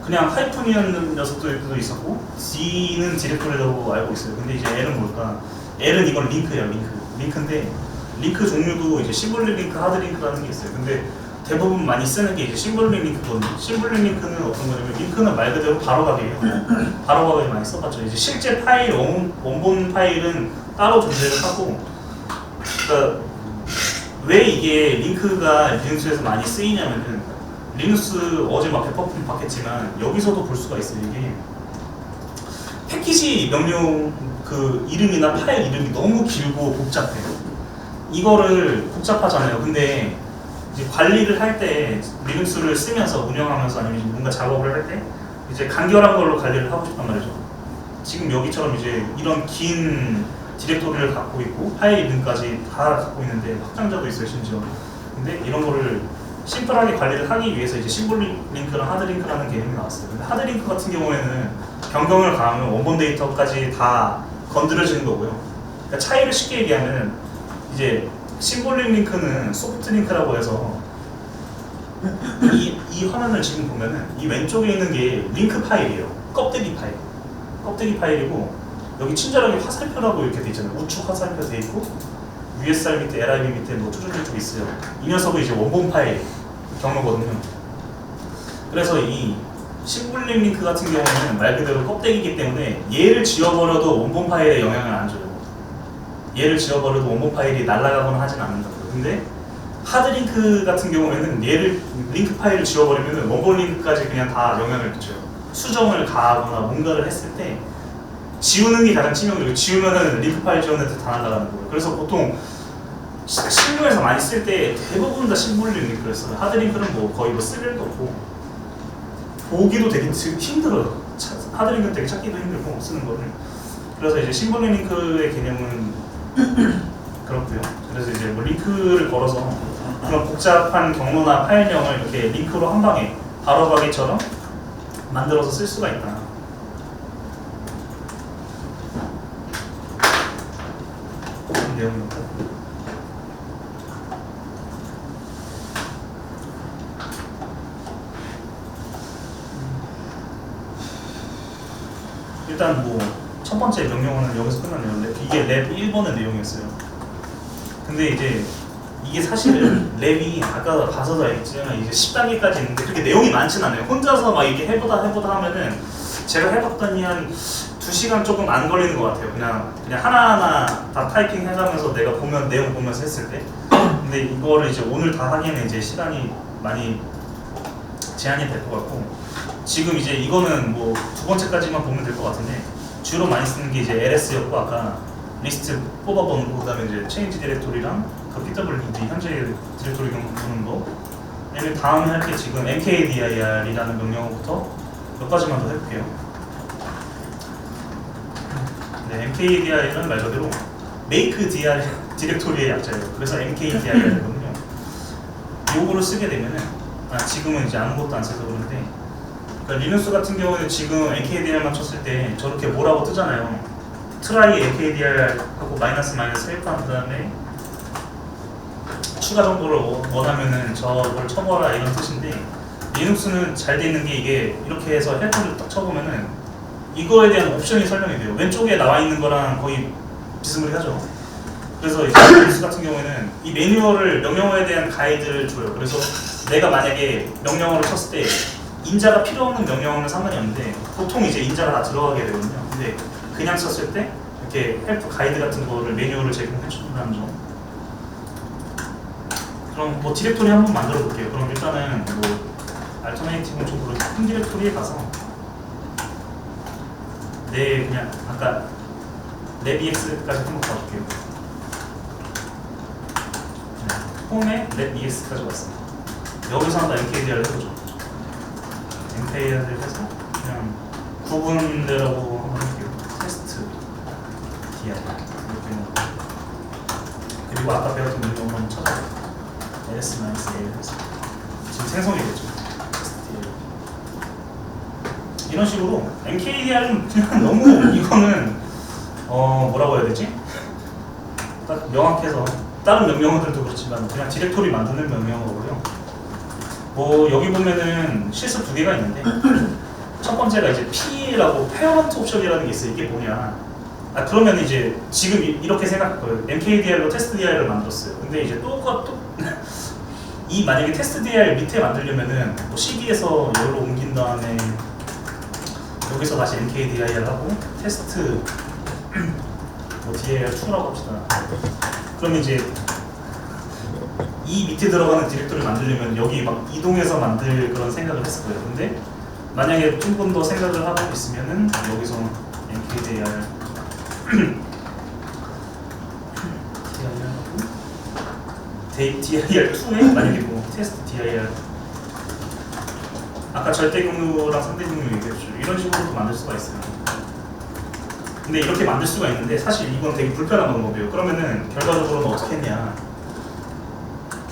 그냥 하이픈이었는 녀석들도 있었고 D는 디렉토리라고 알고 있어요. 근데 이제 L은 뭘까? L은 이건 링크예요. 링크인데 링크 종류도 이제 심볼릭 링크, 하드 링크라는 게 있어요. 근데 대부분 많이 쓰는 게 이제 심볼릭 링크거든요. 심볼릭 링크는 어떤 거냐면 링크는 말 그대로 바로가기예요. 바로가기 많이 써봤죠. 이제 실제 파일, 원본 파일은 따로 존재를 하고, 그러니까 왜 이게 링크가 리눅스에서 많이 쓰이냐면은 리눅스 어제 막 배퍼품 봤겠지만 여기서도 볼 수가 있어요. 이게 패키지 명령 그 이름이나 파일 이름이 너무 길고 복잡해요. 이거를 복잡하잖아요. 근데 이제 관리를 할 때 리눅스를 쓰면서 운영하면서 아니면 뭔가 작업을 할 때 이제 간결한 걸로 관리를 하고 싶단 말이죠. 지금 여기처럼 이제 이런 긴 디렉토리를 갖고 있고 파일 이름까지 다 갖고 있는데 확장자도 있어요, 심지어. 근데 이런 거를 심플하게 관리를 하기 위해서 이제 심볼릭 링크랑 하드 링크라는 개념이 나왔어요. 근데 하드 링크 같은 경우에는 변경을 가하면 원본 데이터까지 다 건드려지는 거고요. 그러니까 차이를 쉽게 얘기하면 이제 심볼릭 링크는 소프트 링크라고 해서 이 화면을 지금 보면은 이 왼쪽에 있는 게 링크 파일이에요. 껍데기 파일이고 여기 친절하게 화살표라고 이렇게 돼 있잖아요. 우측 화살표 돼 있고 USR 밑에 LIB 밑에 뭐 추천줄 쪽 있어요. 이 녀석은 이제 원본 파일 경로거든요. 그래서 이 심볼릭 링크 같은 경우는 말 그대로 껍데기이기 때문에 얘를 지워버려도 원본 파일에 영향을 안 줘요. 얘를 지워버려도 원본 파일이 날아가거나 하진 않는다고요. 근데 하드 링크 같은 경우에는 얘를 링크 파일을 지워버리면 원본 링크까지 그냥 다 영향을 미쳐요. 수정을 가하거나 뭔가를 했을 때 지우는 게 가장 치명적이에요. 지우면은 링크 파일 지웠는데 다 날아가는 거예요. 그래서 보통 실무에서 많이 쓸 때 대부분 다 심볼릭 링크를 써요. 하드 링크는 뭐 거의 뭐 쓸 일도 없고 보기도 되게 힘들어요. 하드 링크는 되게 찾기도 힘들고 쓰는 거를. 그래서 이제 심볼릭 링크의 개념은 그렇고요. 그래서 이제 뭐 링크를 걸어서 그런 복잡한 경로나 파일명을 이렇게 링크로 한 방에 바로가기처럼 만들어서 쓸 수가 있다. 그런 내용이었고. 일단 뭐 첫 번째 명령어는 여기서 끝났네요. 이게 랩 1번의 내용이었어요. 근데 이제 이게 사실 랩이 아까 봐서도 알겠지만 이제 10단계까지 있는데 그렇게 내용이 많진 않아요. 혼자서 막 이게 해보다 하면은 제가 해봤더니 한 2시간 조금 안 걸리는 것 같아요. 그냥 하나하나 다 타이핑 해가면서 내가 보면 내용 보면서 했을 때. 근데 이거를 이제 오늘 다 하기에는 이제 시간이 많이 제한이 될 것 같고, 지금 이제 이거는 뭐 두 번째까지만 보면 될 것 같은데 주로 많이 쓰는 게 이제 LS였고 아까 리스트 뽑아보는 거, 그다음에 이제 체인지 디렉토리랑 그 pwd 현재 디렉토리 보는 거. 그다음에 다음에 할 게 지금 mkdir이라는 명령어부터 몇 가지만 더 해볼게요. 네, mkdir은 말 그대로 make dir 디렉토리의 약자예요. 그래서 mkdir이거든요. 요거를 쓰게 되면은 지금은 이제 아무것도 안 써서 그런데, 그러니까 리눅스 같은 경우는 지금 mkdir만 쳤을 때 저렇게 뭐라고 뜨잖아요. try mkdir 하고 마이너스 헬프한 다음에 추가 정보를 원하면은 저걸 쳐봐라 이런 뜻인데, 리눅스는 잘 돼 있는 게 이게 이렇게 해서 헬프를 딱 쳐보면은 이거에 대한 옵션이 설명이 돼요. 왼쪽에 나와 있는 거랑 거의 비스무리하죠. 그래서 이제 리눅스 같은 경우에는 이 매뉴얼을 명령어에 대한 가이드를 줘요. 그래서 내가 만약에 명령어를 쳤을 때 인자가 필요 없는 명령어는 상관이 없는데 보통 이제 인자가 다 들어가게 되거든요. 근데 그냥 썼을 때 이렇게 헬프 가이드 같은 거를 매뉴얼을 제공해 준다는 점. 그럼 뭐 디렉토리 한번 만들어 볼게요. 그럼 일단은 뭐 알터네이티브 쪽으로 홈 디렉토리에 가서 그냥 아까 랩ex까지 한번 가볼게요. 홈에 랩ex까지 왔습니다. 여기서 한번 mkdir을 해보죠. mkdir을 해서 그냥 구분대라고 한번 할게요. 테스트 dir 이렇게 그리고 아까 배웠던 명령 한번 찾아볼게요. ls-l 해서 지금 생성이 됐죠. 테스트 dir 이런 식으로 mkdir은 그냥 너무 이거는 뭐라고 해야 되지? 딱 명확해서 다른 명령어들도 그렇지만 그냥 디렉토리 만드는 명령어고요. 뭐 여기 보면은 실습 두 개가 있는데 첫 번째가 이제 P라고 페어런트 옵션이라는 게 있어요. 이게 뭐냐? 그러면 이제 지금 이렇게 생각할 거예요. mkdir로 테스트 dir을 만들었어요. 근데 이제 이 만약에 테스트 dir 밑에 만들려면은 뭐 cd에서 여기로 옮긴 다음에 여기서 다시 mkdir을 하고 테스트 뭐 dir2라고 합시다. 그럼 이제 이 밑에 들어가는 디렉토리를 만들려면 여기 막 이동해서 만들 그런 생각을 했을 거예요. 근데 만약에 조금 더 생각을 하고 있으면은 여기서 mkdir dir2에 만약에 뭐 테스트 dir 아까 절대 경로랑 상대 경로 얘기했죠. 이런 식으로도 만들 수가 있어요. 근데 이렇게 만들 수가 있는데 사실 이건 되게 불편한 방법이에요. 그러면은 결과적으로는 어떻게 했냐?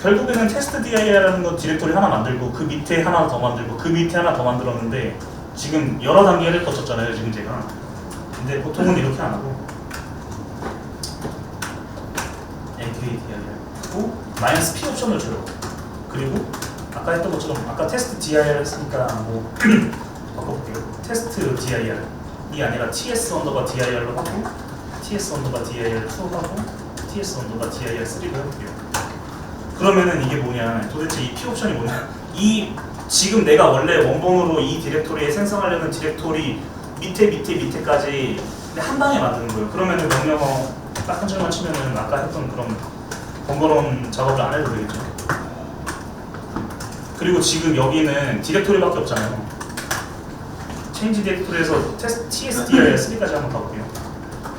결국에는 테스트 dir라는 거 디렉토리 하나 만들고 그 밑에 하나 더 만들고 그 밑에 하나 더 만들었는데 지금 여러 단계를 거쳤잖아요. 지금 제가. 근데 보통은 이렇게 안 하고 mkdir 하고 -p 옵션을 줘요. 그리고 아까 했던 것처럼 아까 테스트 dir 했으니까 뭐 바꿔볼게요. 테스트 dir이 아니라 ts_dir로 하고 ts_dir2 하고 ts_dir3로 해볼게요. 그러면은 이게 뭐냐, 도대체 이 p 옵션이 뭐냐, 이 지금 내가 원래 원본으로 이 디렉토리에 생성하려는 디렉토리 밑에까지 한 방에 만드는 거예요. 그러면은 명령어 딱 한 줄만 치면은 아까 했던 그런 번거로운 작업을 안 해도 되겠죠. 그리고 지금 여기는 디렉토리밖에 없잖아요. 체인지 디렉토리에서 tsdir3까지 한번 가볼게요.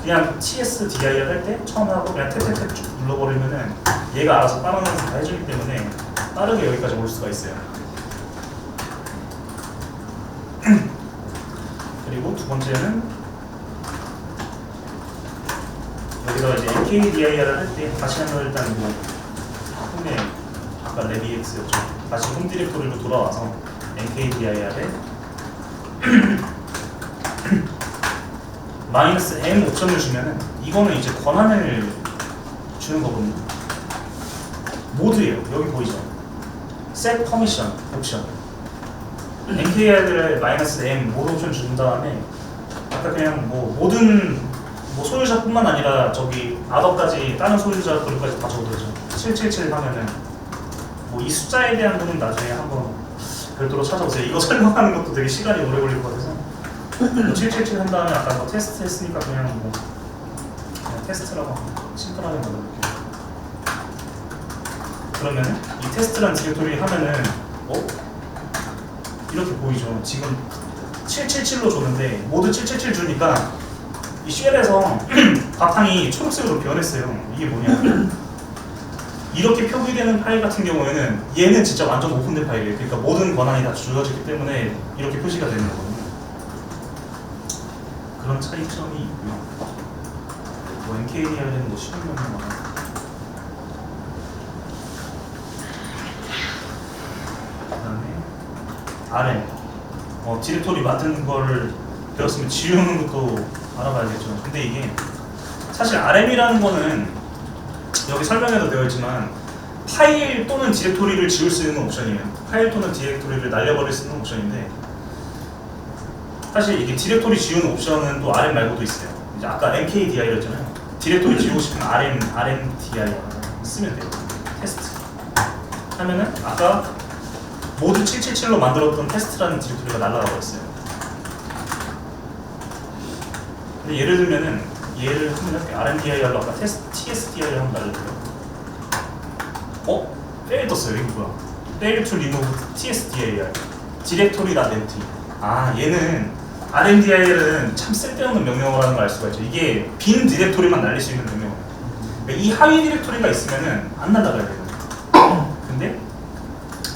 그냥 tsdir 할 때 처음 하고 그냥 탭탭탭 쭉 눌러버리면은 얘가 알아서 빠르면서 다 해주기 때문에 빠르게 여기까지 올 수가 있어요. 그리고 두 번째는 여기서 이제 mkdir을 할 때 다시 한번 일단 뭐 홈에 아까 랩ex였죠. 다시 홈 디렉토리로 돌아와서 mkdir에 -m 옵션을 주면은 이거는 이제 권한을 주는 거거든요. 모드예요. 여기 보이죠? set permission 옵션. mkdir에 -m 모드 옵션 준 다음에 아까 그냥 뭐 모든 뭐 소유자뿐만 아니라 저기 아더까지 다른 소유자들까지 다 적어두죠. 777 하면은 뭐 이 숫자에 대한 거는 나중에 한번 별도로 찾아보세요. 이거 설명하는 것도 되게 시간이 오래 걸릴 것 같아서 777 한 다음에 아까 뭐 테스트 했으니까 그냥 뭐 그냥 테스트라고 심플하게 만들어볼게요. 그러면은 이 테스트라는 디렉토리 하면은 이렇게 보이죠. 지금 777로 줬는데 모두 777 주니까 이 쉘에서 바탕이 초록색으로 변했어요. 이게 뭐냐? 이렇게 표기되는 파일 같은 경우에는 얘는 진짜 완전 오픈된 파일이에요. 그러니까 모든 권한이 다 주어지기 때문에 이렇게 표시가 되는 거거든요. 그런 차이점이 있고요. 뭐 mkdir에는 뭐 실행명이 많아요. 그다음에 RM 디렉토리 만드는 거를 배웠으면 지우는 것도 알아봐야겠죠. 근데 이게 사실 RM이라는 거는 여기 설명에도 되어 있지만 파일 또는 디렉토리를 지울 수 있는 옵션이에요. 파일 또는 디렉토리를 날려버릴 수 있는 옵션인데 사실 이게 디렉토리 지우는 옵션은 또 RM 말고도 있어요. 이제 아까 mkdir이었잖아요. 디렉토리 지우고 싶으면 rmdir 쓰면 돼요. 테스트 하면은 아까 모두 777로 만들었던 테스트라는 디렉토리가 날아가 버렸어요. 근데 예를 들면은 얘를 한번 해볼게요. RMDIR로 아까 TSDI를 한번 날려볼게요. fail 떴어요. 이거 뭐야? fail to remove TSDIR 디렉토리.mt. 얘는 RMDIR은 참 쓸데없는 명령어라는 걸 알 수가 있죠. 이게 빈 디렉토리만 날릴 수 있는 명령어예요. 그러니까 이 하위 디렉토리가 있으면은 안 날아가야 돼요. 근데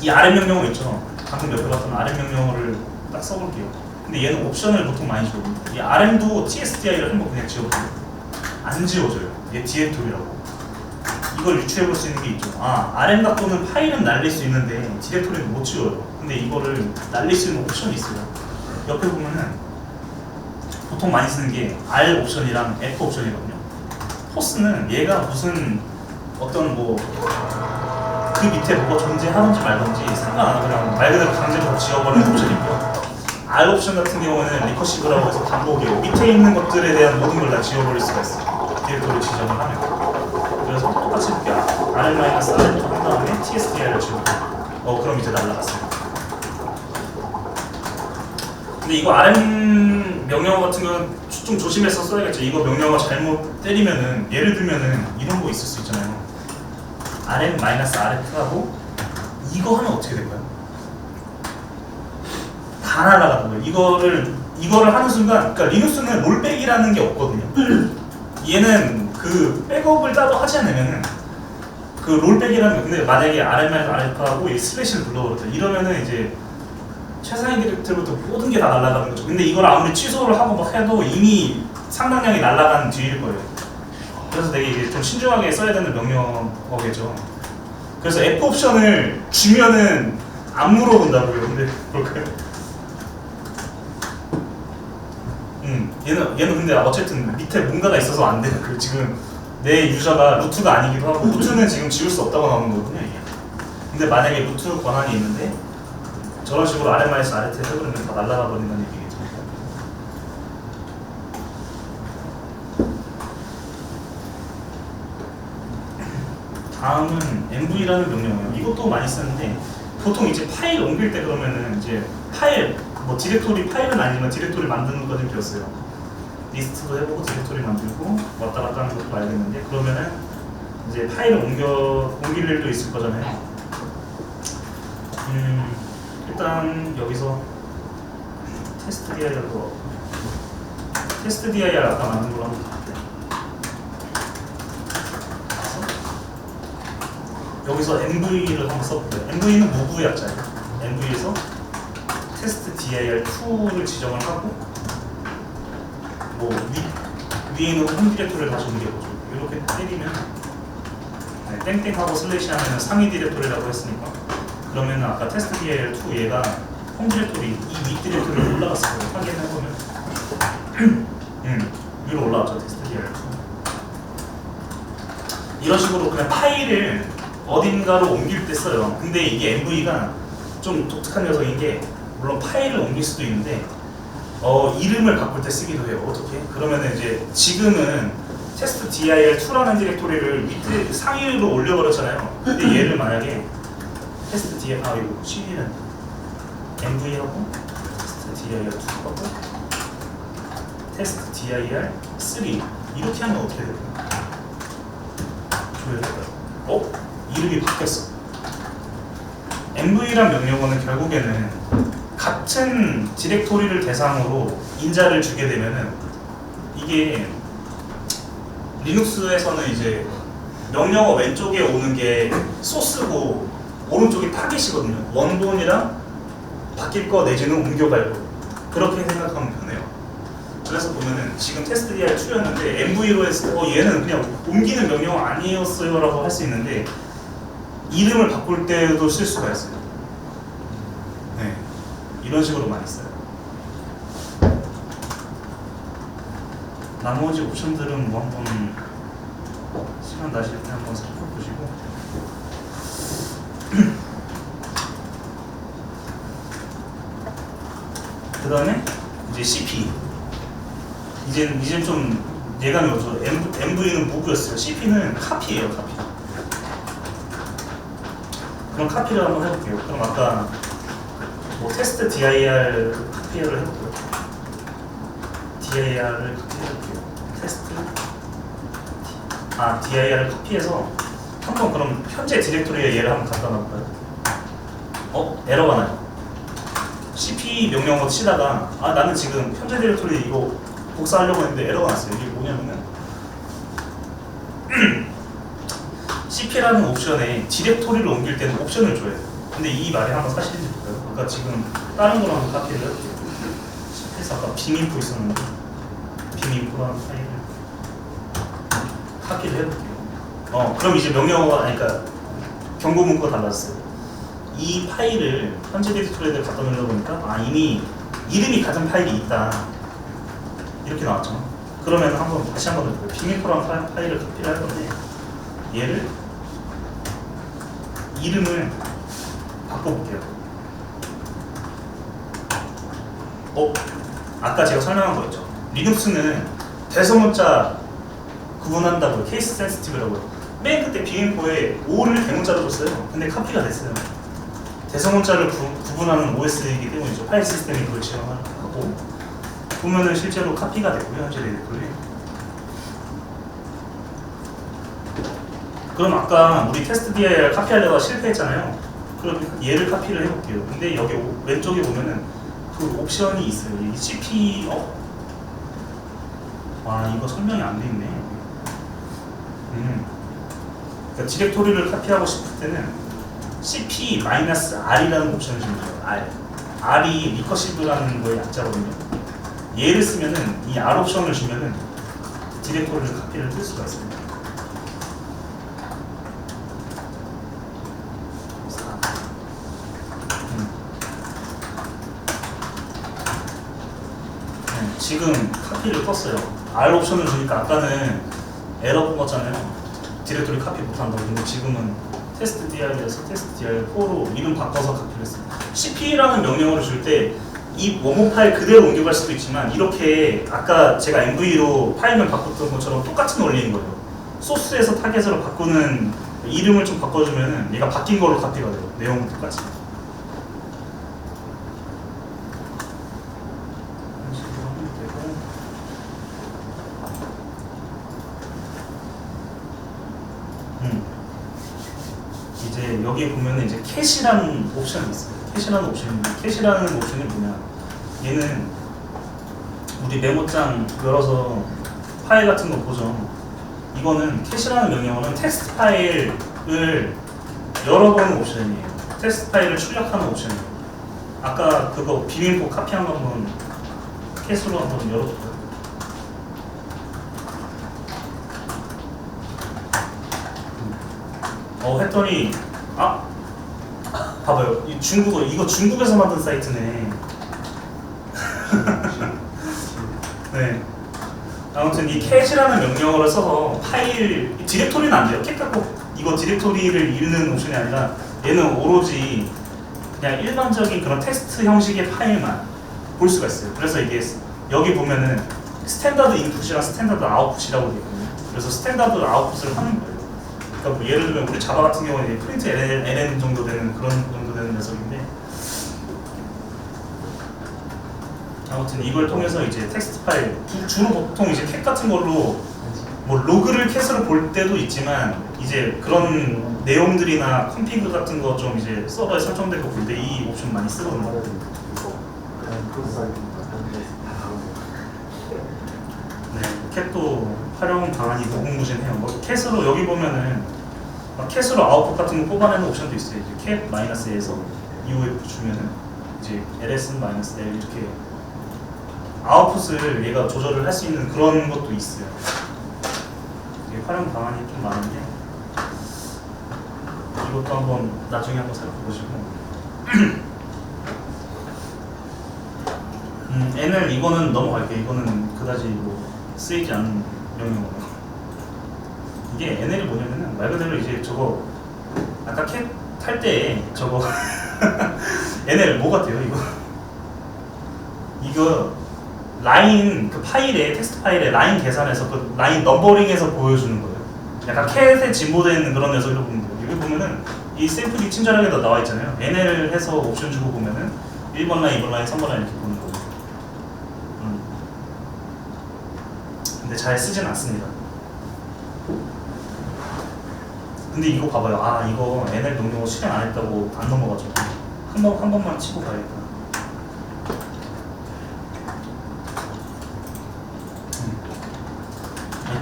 이 RM 명령어 있죠. 방금 옆에 봤던 RM 명령어를 딱 써볼게요. 근데 얘는 옵션을 보통 많이 지워요. 이 RM도 TSDI를 한번 그냥 지워줘요. 안 지워져요. 얘 디렉토리라고. 이걸 유추해볼 수 있는 게 있죠. RM 갖고는 파일은 날릴 수 있는데 디렉토리는 못 지워요. 근데 이거를 날릴 수 있는 옵션이 있어요. 옆에 보면은 보통 많이 쓰는 게 R 옵션이랑 F 옵션이거든요. 포스는 얘가 무슨 어떤 뭐 그 밑에 뭐가 존재하는지 말든지 상관 안 하고 그냥 말 그대로 강제로 지워버리는 옵션이고요. R 옵션 같은 경우는 리커시브라고 해서 반복이에요. 밑에 있는 것들에 대한 모든 걸 다 지워버릴 수가 있어요. 디렉토리 지정을 하면. 그래서 똑같이 이렇게 RM-RM도 한 다음에 TSDI를 지우고 그럼 이제 날라갔어요. 근데 이거 RM 명령어 같은 건 좀 조심해서 써야겠죠. 이거 명령어 잘못 때리면은 예를 들면은 이런 거 있을 수 있잖아요. RM-RF하고 이거 하면 어떻게 될까요? 다 날아가는 거예요. 이거를 하는 순간, 그러니까 리눅스는 롤백이라는 게 없거든요. 얘는 그 백업을 따로 하지 않으면은 그 롤백이라는 거. 근데 만약에 RM-RF하고 이 슬래시를 불러버렸다. 이러면은 이제 최상위 디렉트부터 모든 게 다 날아가는 거죠. 근데 이걸 아무리 취소를 하고 막 해도 이미 상당량이 날아간 뒤일 거예요. 그래서 되게 이게 좀 신중하게 써야 되는 명령어겠죠. 그래서 F 옵션을 주면은 안 물어본다고요. 근데 그럴까요? 얘는 근데 어쨌든 밑에 뭔가가 있어서 안 돼요. 지금 내 유저가 루트가 아니기도 하고 루트는 지금 지울 수 없다고 나오는 거거든요. 이게. 근데 만약에 루트 권한이 있는데 저런 식으로 RM에서 RT 해버리면 다 날아가 버린다는 얘기겠죠. 다음은 MV라는 명령어예요. 이것도 많이 쓰는데 보통 이제 파일 옮길 때 그러면은 이제 파일 뭐 디렉토리 파일은 아니지만 디렉토리 만드는 거 좀 배웠어요. 리스트도 해보고 디렉토리 만들고 왔다 갔다 하는 것도 알겠는데 그러면은 이제 파일을 옮길 일도 있을 거잖아요. 일단 여기서 테스트 dir 아까 만든 걸로 한번 볼게요. 여기서 MV를 한번 써볼게요. MV는 무브 약자예요. MV에서 테스트 dir2를 지정을 하고 뭐 위에는 홈 디렉토리를 다시 옮겨보죠. 이렇게 때리면 땡땡하고 슬래시 하면 상위 디렉토리라고 했으니까 그러면 아까 테스트 dir2 얘가 홈 디렉토리 이 윗 디렉토리로 올라갔을 거예요. 확인해보면 위로 올라왔죠. 테스트 dir2 이런 식으로 그냥 파일을 어딘가로 옮길 때 써요. 근데 이게 MV가 좀 독특한 녀석인 게 물론 파일을 옮길 수도 있는데 이름을 바꿀 때 쓰기도 해요. 어떻게? 그러면 이제 지금은 테스트 dir2라는 디렉토리를 밑에 상위로 올려버렸잖아요. 근데 얘를 만약에 테스트 dir 이거 CD는 MV하고 테스트 dir2하고 테스트 dir3 이렇게 하면 어떻게 될까요? 조회될까요? 이름이 바뀌었어. MV란 명령어는 결국에는 같은 디렉토리를 대상으로 인자를 주게 되면은 이게 리눅스에서는 이제 명령어 왼쪽에 오는 게 소스고 오른쪽이 타겟이거든요. 원본이랑 바뀔 거 내지는 옮겨갈 거. 그렇게 생각하면 편해요. 그래서 보면은 지금 테스트 dir2였는데 MV로 했을 때 얘는 그냥 옮기는 명령어 아니었어요 라고 할 수 있는데 이름을 바꿀 때도 쓸 수가 있어요. 네, 이런 식으로 많이 써요. 나머지 옵션들은 뭐 한번 시간 나실 때 한번 살펴보시고 그 다음에 이제 CP 이젠 좀 예감이 오죠. MV는 무브였어요. CP는 카피예요. 카피. 그럼 카피를 한번 해볼게요. 그럼 아까 테스트 dir 카피를 해볼게요. dir을 카피해볼게요. dir을 카피해서 한번 그럼 현재 디렉토리에 얘를 한번 갖다 놔볼까요? 에러가 나요. cp 명령어 치다가 나는 지금 현재 디렉토리 이거 복사하려고 했는데 에러가 났어요. 이게 뭐냐면은 cp라는 옵션에 디렉토리를 옮길 때는 옵션을 줘요. 근데 이 말이 한번 사실인지 볼까요? 아까 지금 다른 거랑 한번 카피를 해볼게요. cp에서 아까 빔인포 있었는데 빔인포라는 파일을 카피를 해볼게요. 그럼 이제 명령어가 그러니까 경고 문구가 달랐어요. 이 파일을 현재 디렉토리에 갖다 놓으려고 보니까 이미 이름이 같은 파일이 있다 이렇게 나왔죠. 그러면 다시 한번 해볼게요. 빔인포라는 파일을 카피를 할 건데 얘를 이름을 바꿔볼게요. 아까 제가 설명한 거였죠. 리눅스는 대소문자 구분한다고요. 케이스 센시티브라고요. 맨 그때 빔인포에 O를 대문자로 줬어요. 근데 카피가 됐어요. 대소문자를 구분하는 OS이기 때문이죠. 파일 시스템이 그걸 지원하고 보면은 실제로 카피가 됐고요. 현재 디렉토리. 그럼 아까 우리 테스트 dir 카피하려다가 실패했잖아요. 그럼 얘를 카피를 해볼게요. 근데 여기 왼쪽에 보면은 그 옵션이 있어요. 이 cp 이거 설명이 안 돼 있네. 그러니까 디렉토리를 카피하고 싶을 때는 cp-r이라는 옵션을 주면 돼요. r이 리커시브라는 거의 약자거든요. 얘를 쓰면은 이 r 옵션을 주면은 디렉토리를 카피를 할 수가 있습니다. 지금 카피를 떴어요. R 옵션을 주니까 아까는 에러 본 거잖아요. 디렉토리 카피 못한다고. 근데 지금은 테스트 dir에서 테스트 dir4로 이름 바꿔서 카피를 했어요. cp라는 명령어를 줄 때 이 원모 파일 그대로 옮겨갈 수도 있지만 이렇게 아까 제가 MV로 파일명 바꿨던 것처럼 똑같은 원리인 거예요. 소스에서 타겟으로 바꾸는 이름을 좀 바꿔주면 얘가 바뀐 걸로 카피가 돼요. 내용은 똑같이. 이제 여기 보면은 이제 캐시라는 옵션이 있어요. 캐시라는 옵션이 뭐냐? 얘는 우리 메모장 열어서 파일 같은 거 보죠. 이거는 캐시라는 명령어는 텍스트 파일을 열어보는 옵션이에요. 텍스트 파일을 출력하는 옵션이에요. 아까 그거 빔인포 카피한 거 한번 캐시로 한번 열어볼까요? 했더니 봐봐요. 이거 중국에서 만든 사이트네. 네. 아무튼 이 cat이라는 명령어를 써서 파일 디렉토리는 안 돼요. 캣 갖고 이거 디렉토리를 읽는 옵션이 아니라 얘는 오로지 그냥 일반적인 그런 텍스트 형식의 파일만 볼 수가 있어요. 그래서 이게 여기 보면은 스탠다드 인풋이랑 스탠다드 아웃풋이라고 되어 있거든요. 그래서 스탠다드 아웃풋을 하는 거예요. 그러니까 뭐 예를 들면 우리 자바 같은 경우는 프린트 ln 정도 되는 그런 정도 되는 녀석인데, 아무튼 이걸 통해서 이제 텍스트 파일 주로 보통 이제 캣 같은 걸로 뭐 로그를 캣으로 볼 때도 있지만 이제 그런 내용들이나 컴피그 같은 거 좀 이제 서버에 설정되고 볼 때 이 옵션 많이 쓰거든요. 네, 캣도 활용 방안이 무궁무진해요. 뭐 캣으로 여기 보면은 캣으로 아웃풋 같은 거 뽑아내는 옵션도 있어요. 이제 cat-a에서 UF 주면은 이제 ls-l 이렇게 아웃풋을 얘가 조절을 할 수 있는 그런 것도 있어요. 이게 활용 방안이 좀 많은데 이것도 한번 나중에 한번 살펴보시고. n을 이거는 넘어갈게요. 이거는 그다지 뭐 쓰이지 않는 명령어예요. 이게 nl이 뭐냐면은 말 그대로 이제 저거 아까 캣 탈 때 저거 nl 뭐 같아요 이거 라인 그 파일에 텍스트 파일에 라인 계산해서 그 라인 넘버링해서 보여주는 거예요. 약간 캣에 진보되는 그런 녀석이라고 보면 돼요. 여기 보면은 이 샘플이 친절하게 다 나와 있잖아요. nl 해서 옵션 주고 보면은 1번 라인, 2번 라인, 3번 라인 이렇게 보는 거예요. 근데 잘 쓰진 않습니다. 근데 이거 봐봐요. 아 이거 NL 명령어 실행 안 했다고 안 넘어가죠. 한 번만 치고 가야겠다.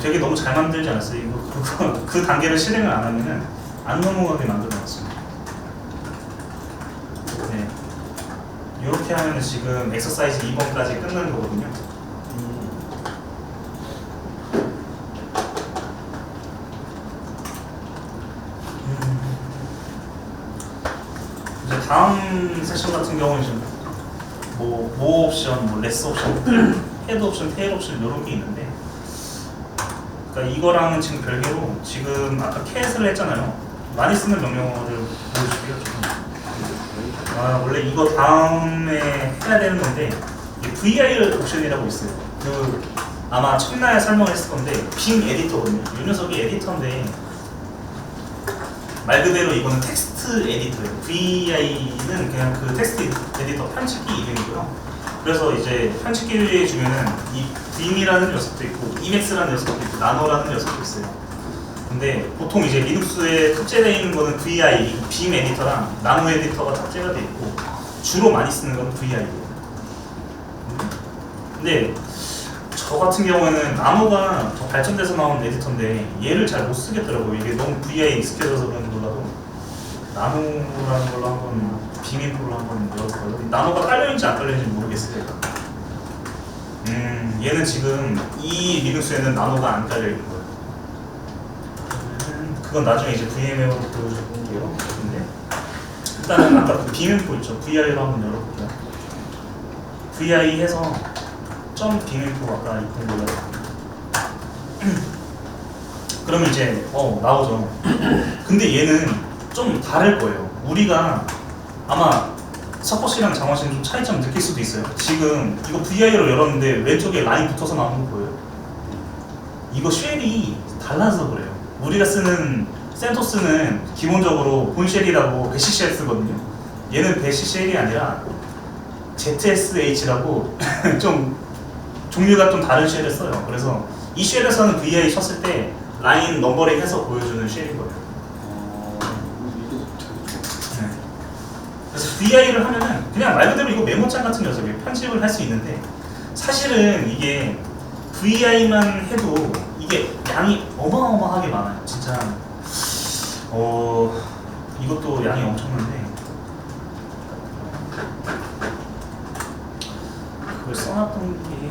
되게 너무 잘 만들지 않았어요? 이거 그 단계를 실행을 안 하면은 안 넘어가게 만들어놨어요. 네. 이렇게 하면은 지금 엑서사이즈 2번까지 끝나는 거거든요. 이제 다음 세션 같은 경우는 지금 모 옵션, 레스 옵션, 헤드 옵션, 테일 옵션 이런 게 있는데. 그러니까 이거랑은 지금 별개로 지금 아까 캣을 했잖아요. 많이 쓰는 명령어를 보여줄게요. 지금. 원래 이거 다음에 해야 되는 건데 VIR 옵션이라고 있어요. 그 아마 첫날 설명을 했을 건데 빙 에디터거든요. 이 녀석이 에디터인데 말 그대로 이거는 텍스트 에디터예요. VI는 그냥 그 텍스트 에디터 편집기 이름이고요. 그래서 이제 편집기를 주면은 이 빔이라는 녀석도 있고 이맥스라는 녀석도 있고 나노라는 녀석도 있어요. 근데 보통 이제 리눅스에 탑재되어 있는 거는 VI, 빔 에디터랑 나노 에디터가 탑재가 되어 있고 주로 많이 쓰는 건 VI예요. 근데 저 같은 경우에는 나노가 더 발전돼서 나온 에디터인데 얘를 잘 못 쓰겠더라고요. 이게 너무 VI에 익숙해져서 그런지 몰라도 나노라는 걸로 한번 빔 인프로 한번 열어볼까요? 나노가 깔려있는지 안 깔려있는지 모르겠어요. 얘는 지금 이 리눅스에는 나노가 안 깔려있는 거예요. 그건 나중에 이제 VM으로 보여줄게요. 근데 일단은 아까 그 빔 인프 있죠? VI로 한번 열어볼게요. VI 해서 점 빔 인프 아까 있던 걸로 그러면 이제 나오죠. 근데 얘는 좀 다를 거예요. 우리가 아마 서포시랑 장화시는 좀 차이점 느낄 수도 있어요. 지금 이거 VI로 열었는데 왼쪽에 라인 붙어서 나오는 거 보여요? 이거 쉘이 달라서 그래요. 우리가 쓰는 센토스는 기본적으로 본쉘이라고 배시쉘 쓰거든요. 얘는 배시쉘이 아니라 ZSH라고 좀 종류가 좀 다른 쉘을 써요. 그래서 이 쉘에서는 VI 쳤을 때 라인 넘버링 해서 보여주는 쉘인 거예요. 그래서 VI를 하면은 그냥 말 그대로 이거 메모장 같은 녀석이에요. 편집을 할 수 있는데 사실은 이게 VI만 해도 이게 양이 어마어마하게 많아요. 진짜 이것도 양이 엄청난데 그걸 써놨던 게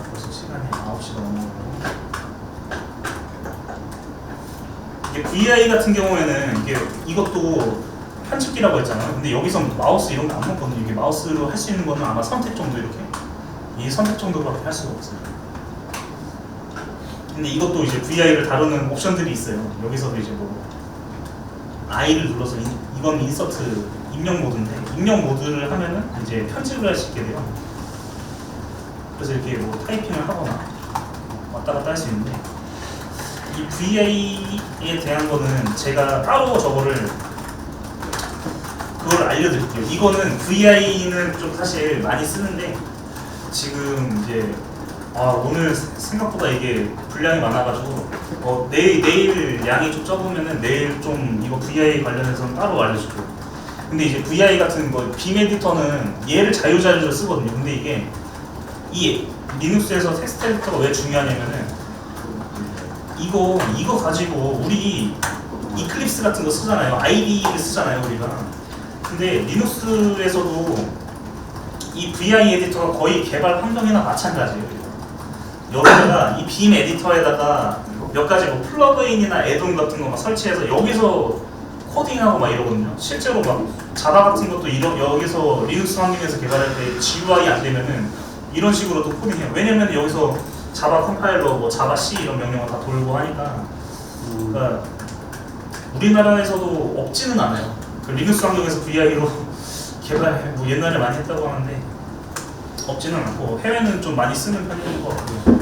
벌써 시간이 9시가 넘어가고 VI 같은 경우에는 이것도 편집기라고 했잖아요. 근데 여기서 마우스 이런 거 안 먹거든요. 이게 마우스로 할 수 있는 거는 아마 선택 정도 이렇게 이 선택 정도밖에 할 수가 없어요. 근데 이것도 이제 VI를 다루는 옵션들이 있어요. 여기서도 이제 뭐 I를 눌러서 이건 인서트 입력 모드인데 입력 모드를 하면은 이제 편집을 할 수 있게 돼요. 그래서 이렇게 뭐 타이핑을 하거나 왔다 갔다 할 수 있는데 이 VI에 대한 거는 제가 따로 그걸 알려드릴게요. 이거는 VI는 좀 사실 많이 쓰는데 지금 이제 오늘 생각보다 이게 분량이 많아가지고 내일 양이 좀 적으면은 내일 좀 이거 VI 관련해서는 따로 알려줄게요. 근데 이제 VI 같은 거 빔 에디터는 얘를 자유자재로 쓰거든요. 근데 이게 이 리눅스에서 텍스트 에디터가 왜 중요하냐면은 이거 가지고 우리 이클립스 같은 거 쓰잖아요. IDE를 쓰잖아요, 우리가. 근데 리눅스에서도 이 VI 에디터가 거의 개발 환경이나 마찬가지예요. 여기다가 이 빔 에디터에다가 몇 가지 뭐 플러그인이나 애돈 같은 거 막 설치해서 여기서 코딩하고 막 이러거든요. 실제로 막 자바 같은 것도 여기서 리눅스 환경에서 개발할 때 GUI 안 되면은 이런 식으로 또 코딩해요. 왜냐면 여기서 자바 컴파일러, 뭐 자바 C 이런 명령어 다 돌고 하니까. 그러니까 우리나라에서도 없지는 않아요. 그 리눅스 환경에서 VI로 개발 뭐 옛날에 많이 했다고 하는데 없지는 않고 해외는 좀 많이 쓰는 편인 것 같고요.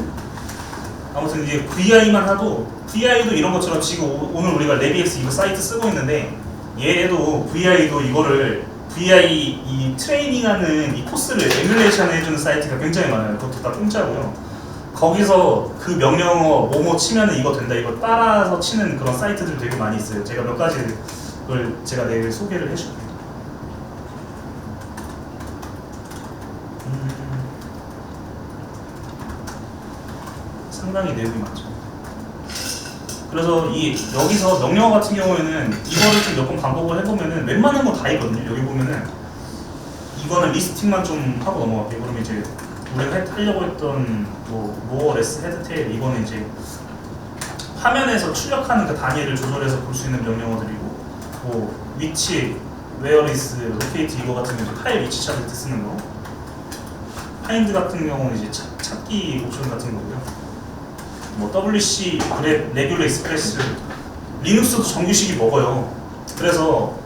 아무튼 이제 VI만 하도 VI도 이런 것처럼 지금 오늘 우리가 레비엑스 이거 사이트 쓰고 있는데 얘도 VI도 이거를 VI 이 트레이닝하는 이 코스를 에뮬레이션 해주는 사이트가 굉장히 많아요. 그것도 다 공짜고요. 거기서 그 명령어 뭐뭐 치면은 이거 된다 이거 따라서 치는 그런 사이트들 되게 많이 있어요. 제가 몇 가지를 제가 내일 소개를 해줄게요. 상당히 내용이 많죠. 그래서 여기서 명령어 같은 경우에는 이거를 좀 몇 번 반복을 해보면은 웬만한 건 다 있거든요. 여기 보면은 이거는 리스팅만 좀 하고 넘어갈게요. 그러면 이제 우리가 하려고 했던 모어 레스 헤드 테일 이거는 이제 화면에서 출력하는 그 단위를 조절해서 볼 수 있는 명령어들이고 위치, where is, locate 이거 같은 경우는 파일 위치 찾을 때 쓰는 거 find 같은 경우는 이제 찾기 옵션 같은 거고요. WC, 그랩, 레귤러, 익스프레스 리눅스도 정규식이 먹어요. 그래서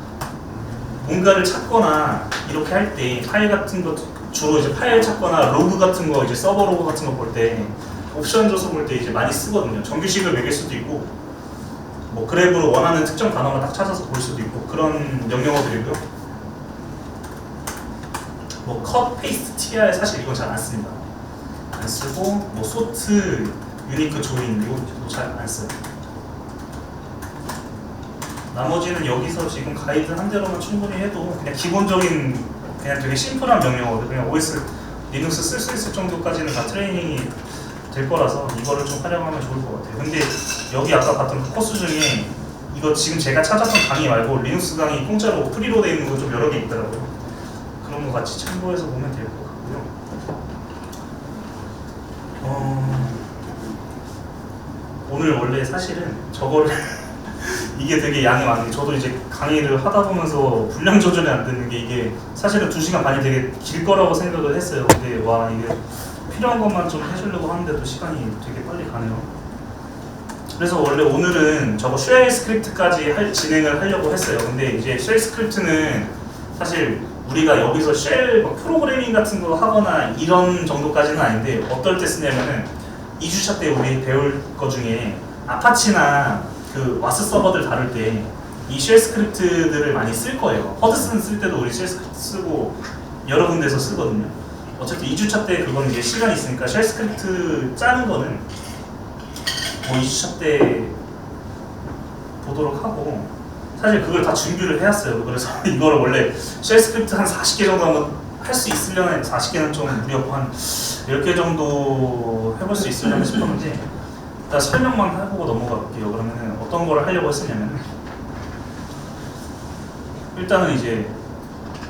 뭔가를 찾거나 이렇게 할 때 파일 같은 거 주로 이제 파일 찾거나 로그 같은 거 이제 서버 로그 같은 거 볼 때 옵션 줘서 볼 때 이제 많이 쓰거든요. 정규식을 매길 수도 있고 그랩으로 원하는 특정 단어만 딱 찾아서 볼 수도 있고 그런 명령어들이고요. 컷, 페이스트, tr 사실 이건 잘 안 씁니다. 안 쓰고 소트, 유니크, 조인 이것도 잘 안 써요. 나머지는 여기서 지금 가이드 한 대로만 충분히 해도 그냥 기본적인 그냥 되게 심플한 명령어들 그냥 OS 리눅스 쓸 수 있을 정도까지는 다 트레이닝이 될 거라서 이거를 좀 활용하면 좋을 것 같아요. 근데 여기 아까 봤던 그 코스 중에 이거 지금 제가 찾았던 강의 말고 리눅스 강의 공짜로 프리로 되어 있는 거 좀 여러 개 있더라고요. 그런 거 같이 참고해서 보면 될 것 같고요. 오늘 원래 사실은 저거를 이게 되게 양이 많은데 저도 이제 강의를 하다 보면서 분량 조절이 안 되는 게 이게 사실은 2시간 반이 되게 길 거라고 생각을 했어요. 근데 와 이게 필요한 것만 좀 해주려고 하는데도 시간이 되게 빨리 가네요. 그래서 원래 오늘은 저거 쉘 스크립트까지 진행을 하려고 했어요. 근데 이제 쉘 스크립트는 사실 우리가 여기서 쉘 프로그래밍 같은 거 하거나 이런 정도까지는 아닌데 어떨 때 쓰냐면은 2주차 때 우리 배울 거 중에 아파치나 그 와스 서버들 다룰 때 이 쉘 스크립트들을 많이 쓸 거예요. 허드슨 쓸 때도 우리 쉘 스크립트 쓰고 여러 군데서 쓰거든요. 어쨌든 2주차 때 그건 이제 시간이 있으니까 쉘 스크립트 짜는 거는 2주차 때 보도록 하고 사실 그걸 다 준비를 해왔어요. 그래서 이거를 원래 쉘 스크립트 한 40개 정도 한번 할 수 있으려면 40개는 좀 무리였고 한 10개 정도 해볼 수 있으려면 싶었는데 일단 설명만 해보고 넘어갈게요. 그러면 어떤 거를 하려고 했었냐면 일단은 이제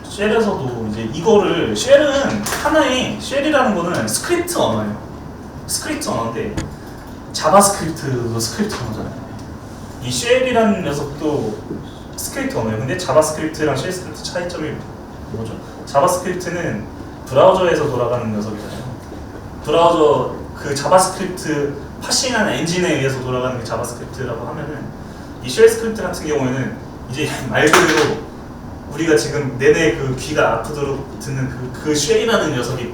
쉘에서도 이제 이거를 쉘은 하나의 쉘이라는 거는 스크립트 언어예요. 스크립트 언어인데 자바스크립트도 스크립트 언어잖아요. 이 쉘이라는 녀석도 스크립트 언어예요. 근데 자바스크립트랑 쉘 스크립트 차이점이 뭐죠? 자바스크립트는 브라우저에서 돌아가는 녀석이잖아요. 브라우저 그 자바스크립트 파싱하는 엔진에 의해서 돌아가는 게 자바스크립트라고 하면은 이 쉘 스크립트 같은 경우에는 이제 말 그대로 우리가 지금 내내 그 귀가 아프도록 듣는 그 쉘이라는 녀석이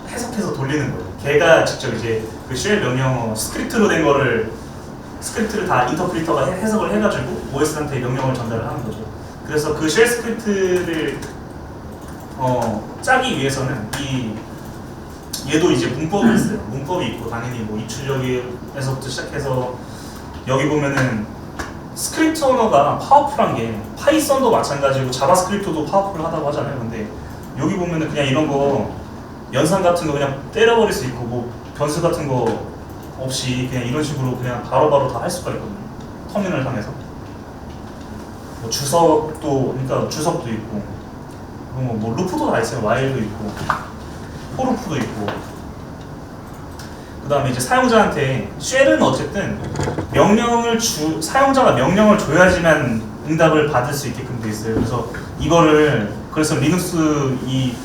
해석해서 돌리는 거예요. 걔가 직접 이제 그 쉘 명령어 스크립트로 된 거를 스크립트를 다 인터프리터가 해석을 해가지고 OS한테 명령을 전달을 하는 거죠. 그래서 그 쉘 스크립트를 짜기 위해서는 얘도 이제 문법이 있어요. 문법이 있고 당연히 입출력에서부터 시작해서 여기 보면은 스크립트 언어가 파워풀한 게 파이썬도 마찬가지고 자바스크립트도 파워풀하다고 하잖아요. 근데 여기 보면은 그냥 이런 거 연산 같은 거 그냥 때려버릴 수 있고 변수 같은 거 없이 그냥 이런 식으로 그냥 바로바로 다 할 수가 있거든요. 터미널 상에서 주석도 있고 루프도 다 있어요. while도 있고 포루프도 있고 그 다음에 이제 사용자한테 쉘은 어쨌든 사용자가 명령을 줘야지만 응답을 받을 수 있게끔 돼 있어요. 그래서 리눅스 이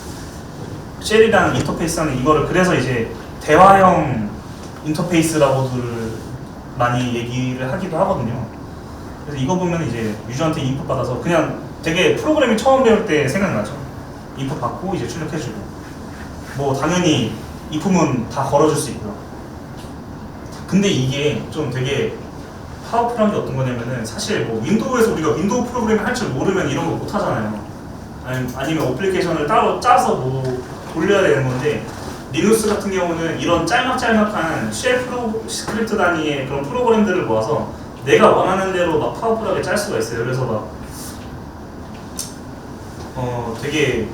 쉘이랑 인터페이스하는 이거를 그래서 이제 대화형 인터페이스라고들 많이 얘기를 하기도 하거든요. 그래서 이거 보면 이제 유저한테 인풋 받아서 그냥 되게 프로그래밍 처음 배울 때 생각나죠. 인풋 받고 이제 출력해주고 당연히 if문 다 걸어줄 수 있고요. 근데 이게 좀 되게 파워풀한 게 어떤 거냐면은 사실 윈도우에서 우리가 윈도우 프로그래밍 할 줄 모르면 이런 거 못 하잖아요. 아니면 어플리케이션을 따로 짜서 돌려야 되는 건데 리눅스 같은 경우는 이런 짤막짤막한 쉘 스크립트 단위의 그런 프로그램들을 모아서 내가 원하는 대로 막 파워풀하게 짤 수가 있어요. 그래서 막 되게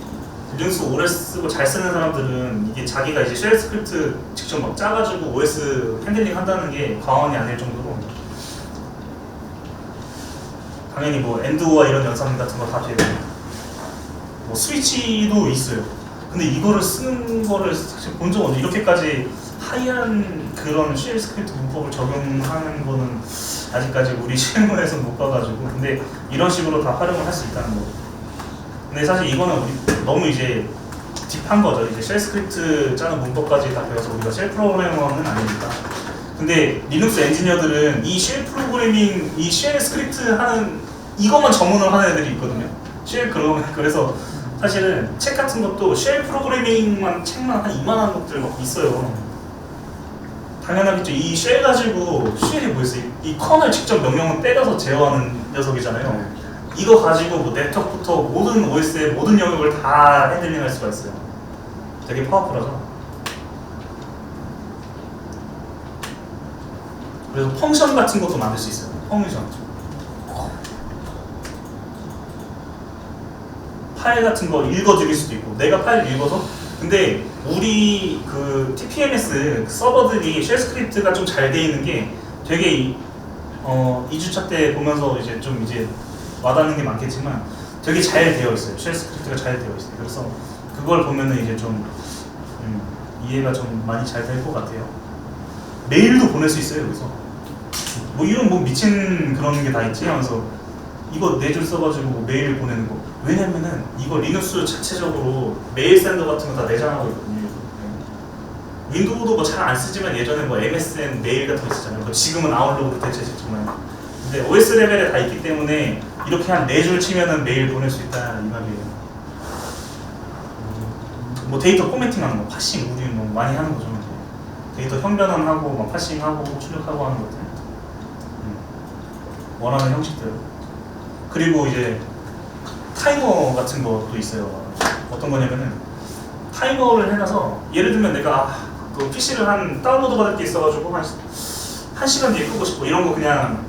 리눅스 오래 쓰고 잘 쓰는 사람들은 이게 자기가 이제 쉘 스크립트 직접 막 짜가지고 OS 핸들링 한다는 게 과언이 아닐 정도로 당연히 뭐 엔드오와 이런 연산 같은 거 다 되고 뭐 스위치도 있어요. 근데 이거를 쓰는 거를 사실 본 적 없는데 이렇게까지 하이한 그런 쉘 스크립트 문법을 적용하는 거는 아직까지 우리 실무에서 못 봐가지고 근데 이런 식으로 다 활용을 할 수 있다는 거. 근데 사실 이거는 우리 너무 이제 딥한 거죠. 이제 쉘 스크립트 짜는 문법까지 다 배워서 우리가 쉘 프로그래머는 아니니까. 근데 리눅스 엔지니어들은 이 쉘 프로그래밍, 이 쉘 스크립트 하는 이것만 전문으로 하는 애들이 있거든요. 그래서 사실은 책 같은 것도 쉘 프로그래밍만 책만 한 이만한 것들 막 있어요. 당연하겠죠. 이 쉘 가지고 쉘이 뭐였어요? 이 커널 직접 명령을 때려서 제어하는 녀석이잖아요. 이거 가지고 뭐 네트워크부터 모든 OS의 모든 영역을 다 핸들링할 수가 있어요. 되게 파워풀하죠. 그래서 펑션 같은 것도 만들 수 있어요. 펑션. 파일 같은 거 읽어드릴 수도 있고 내가 파일을 읽어서 근데 우리 그 TPMS 서버들이 쉘 스크립트가 좀 잘 돼 있는 게 되게 2주차 때 보면서 이제 좀 이제 와닿는 게 많겠지만 되게 잘 되어 있어요. 쉘 스크립트가 잘 되어 있어요. 그래서 그걸 보면은 이제 좀 이해가 좀 많이 잘 될 것 같아요. 메일도 보낼 수 있어요. 여기서 뭐 이런 뭐 미친 그런 게 다 있지 하면서 이거 4줄 써가지고 뭐 메일 보내는 거. 왜냐면은 이거 리눅스 자체적으로 메일 샌더 같은 거 다 내장하고 있거든요. 윈도우도 뭐 잘 안 쓰지만 예전에 뭐 MSN 메일 같은 거 있었잖아요. 뭐 지금은 아웃룩으로 대체했지만 근데 OS 레벨에 다 있기 때문에 이렇게 한 4줄 치면은 메일 보낼 수 있다 이 말이에요. 뭐 데이터 포매팅하는 거, 파싱 우리 뭐 많이 하는 거죠. 데이터 형변환하고 막 파싱하고 출력하고 하는 것들 원하는 형식대로. 그리고 이제 타이머 같은 것도 있어요. 어떤 거냐면은 타이머를 해놔서 예를 들면 내가 그 PC를 한 다운로드 받을 게 있어가지고 한 시간 뒤에 끄고 싶고 이런 거 그냥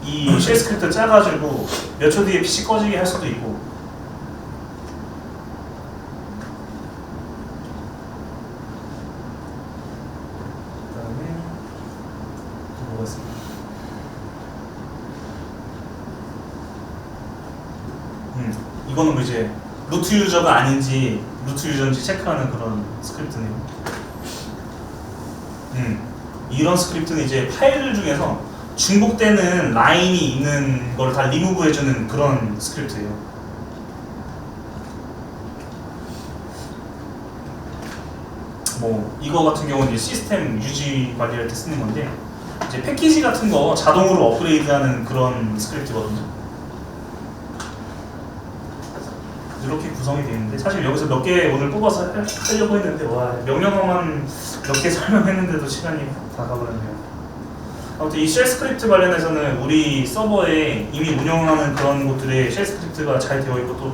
이 쉘 스크립트 짜가지고 몇 초 뒤에 PC 꺼지게 할 수도 있고. 그다음에 또 뭐가 있습니까? 이거는 뭐 이제 루트 유저가 아닌지 루트 유저인지 체크하는 그런 스크립트네요. 이런 스크립트는 이제 파일 중에서 중복되는 라인이 있는 걸 다 리무브 해주는 그런 스크립트예요. 뭐 이거 같은 경우는 이제 시스템 유지 관리할 때 쓰는 건데 이제 패키지 같은 거 자동으로 업그레이드하는 그런 스크립트거든요. 이렇게 구성이 되어 있는데 사실 여기서 몇 개 오늘 뽑아서 하려고 했는데 와 명령어만 몇 개 설명했는데도 시간이 다 가버렸네요. 아무튼 이 쉘 스크립트 관련해서는 우리 서버에 이미 운영하는 그런 곳들에 쉘 스크립트가 잘 되어 있고 또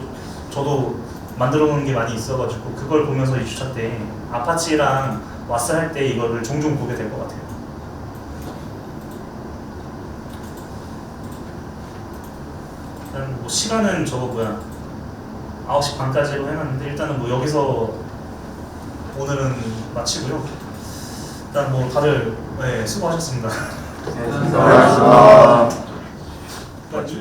저도 만들어 놓은 게 많이 있어가지고 그걸 보면서 2주차 때 아파치랑 와스 할 때 이거를 종종 보게 될 것 같아요. 일단 뭐 시간은 저거 뭐야 9시 반까지로 해놨는데 일단은 뭐 여기서 오늘은 마치고요. 일단 뭐 다들 네, 수고하셨습니다.
네, 감사합니다.
그러니까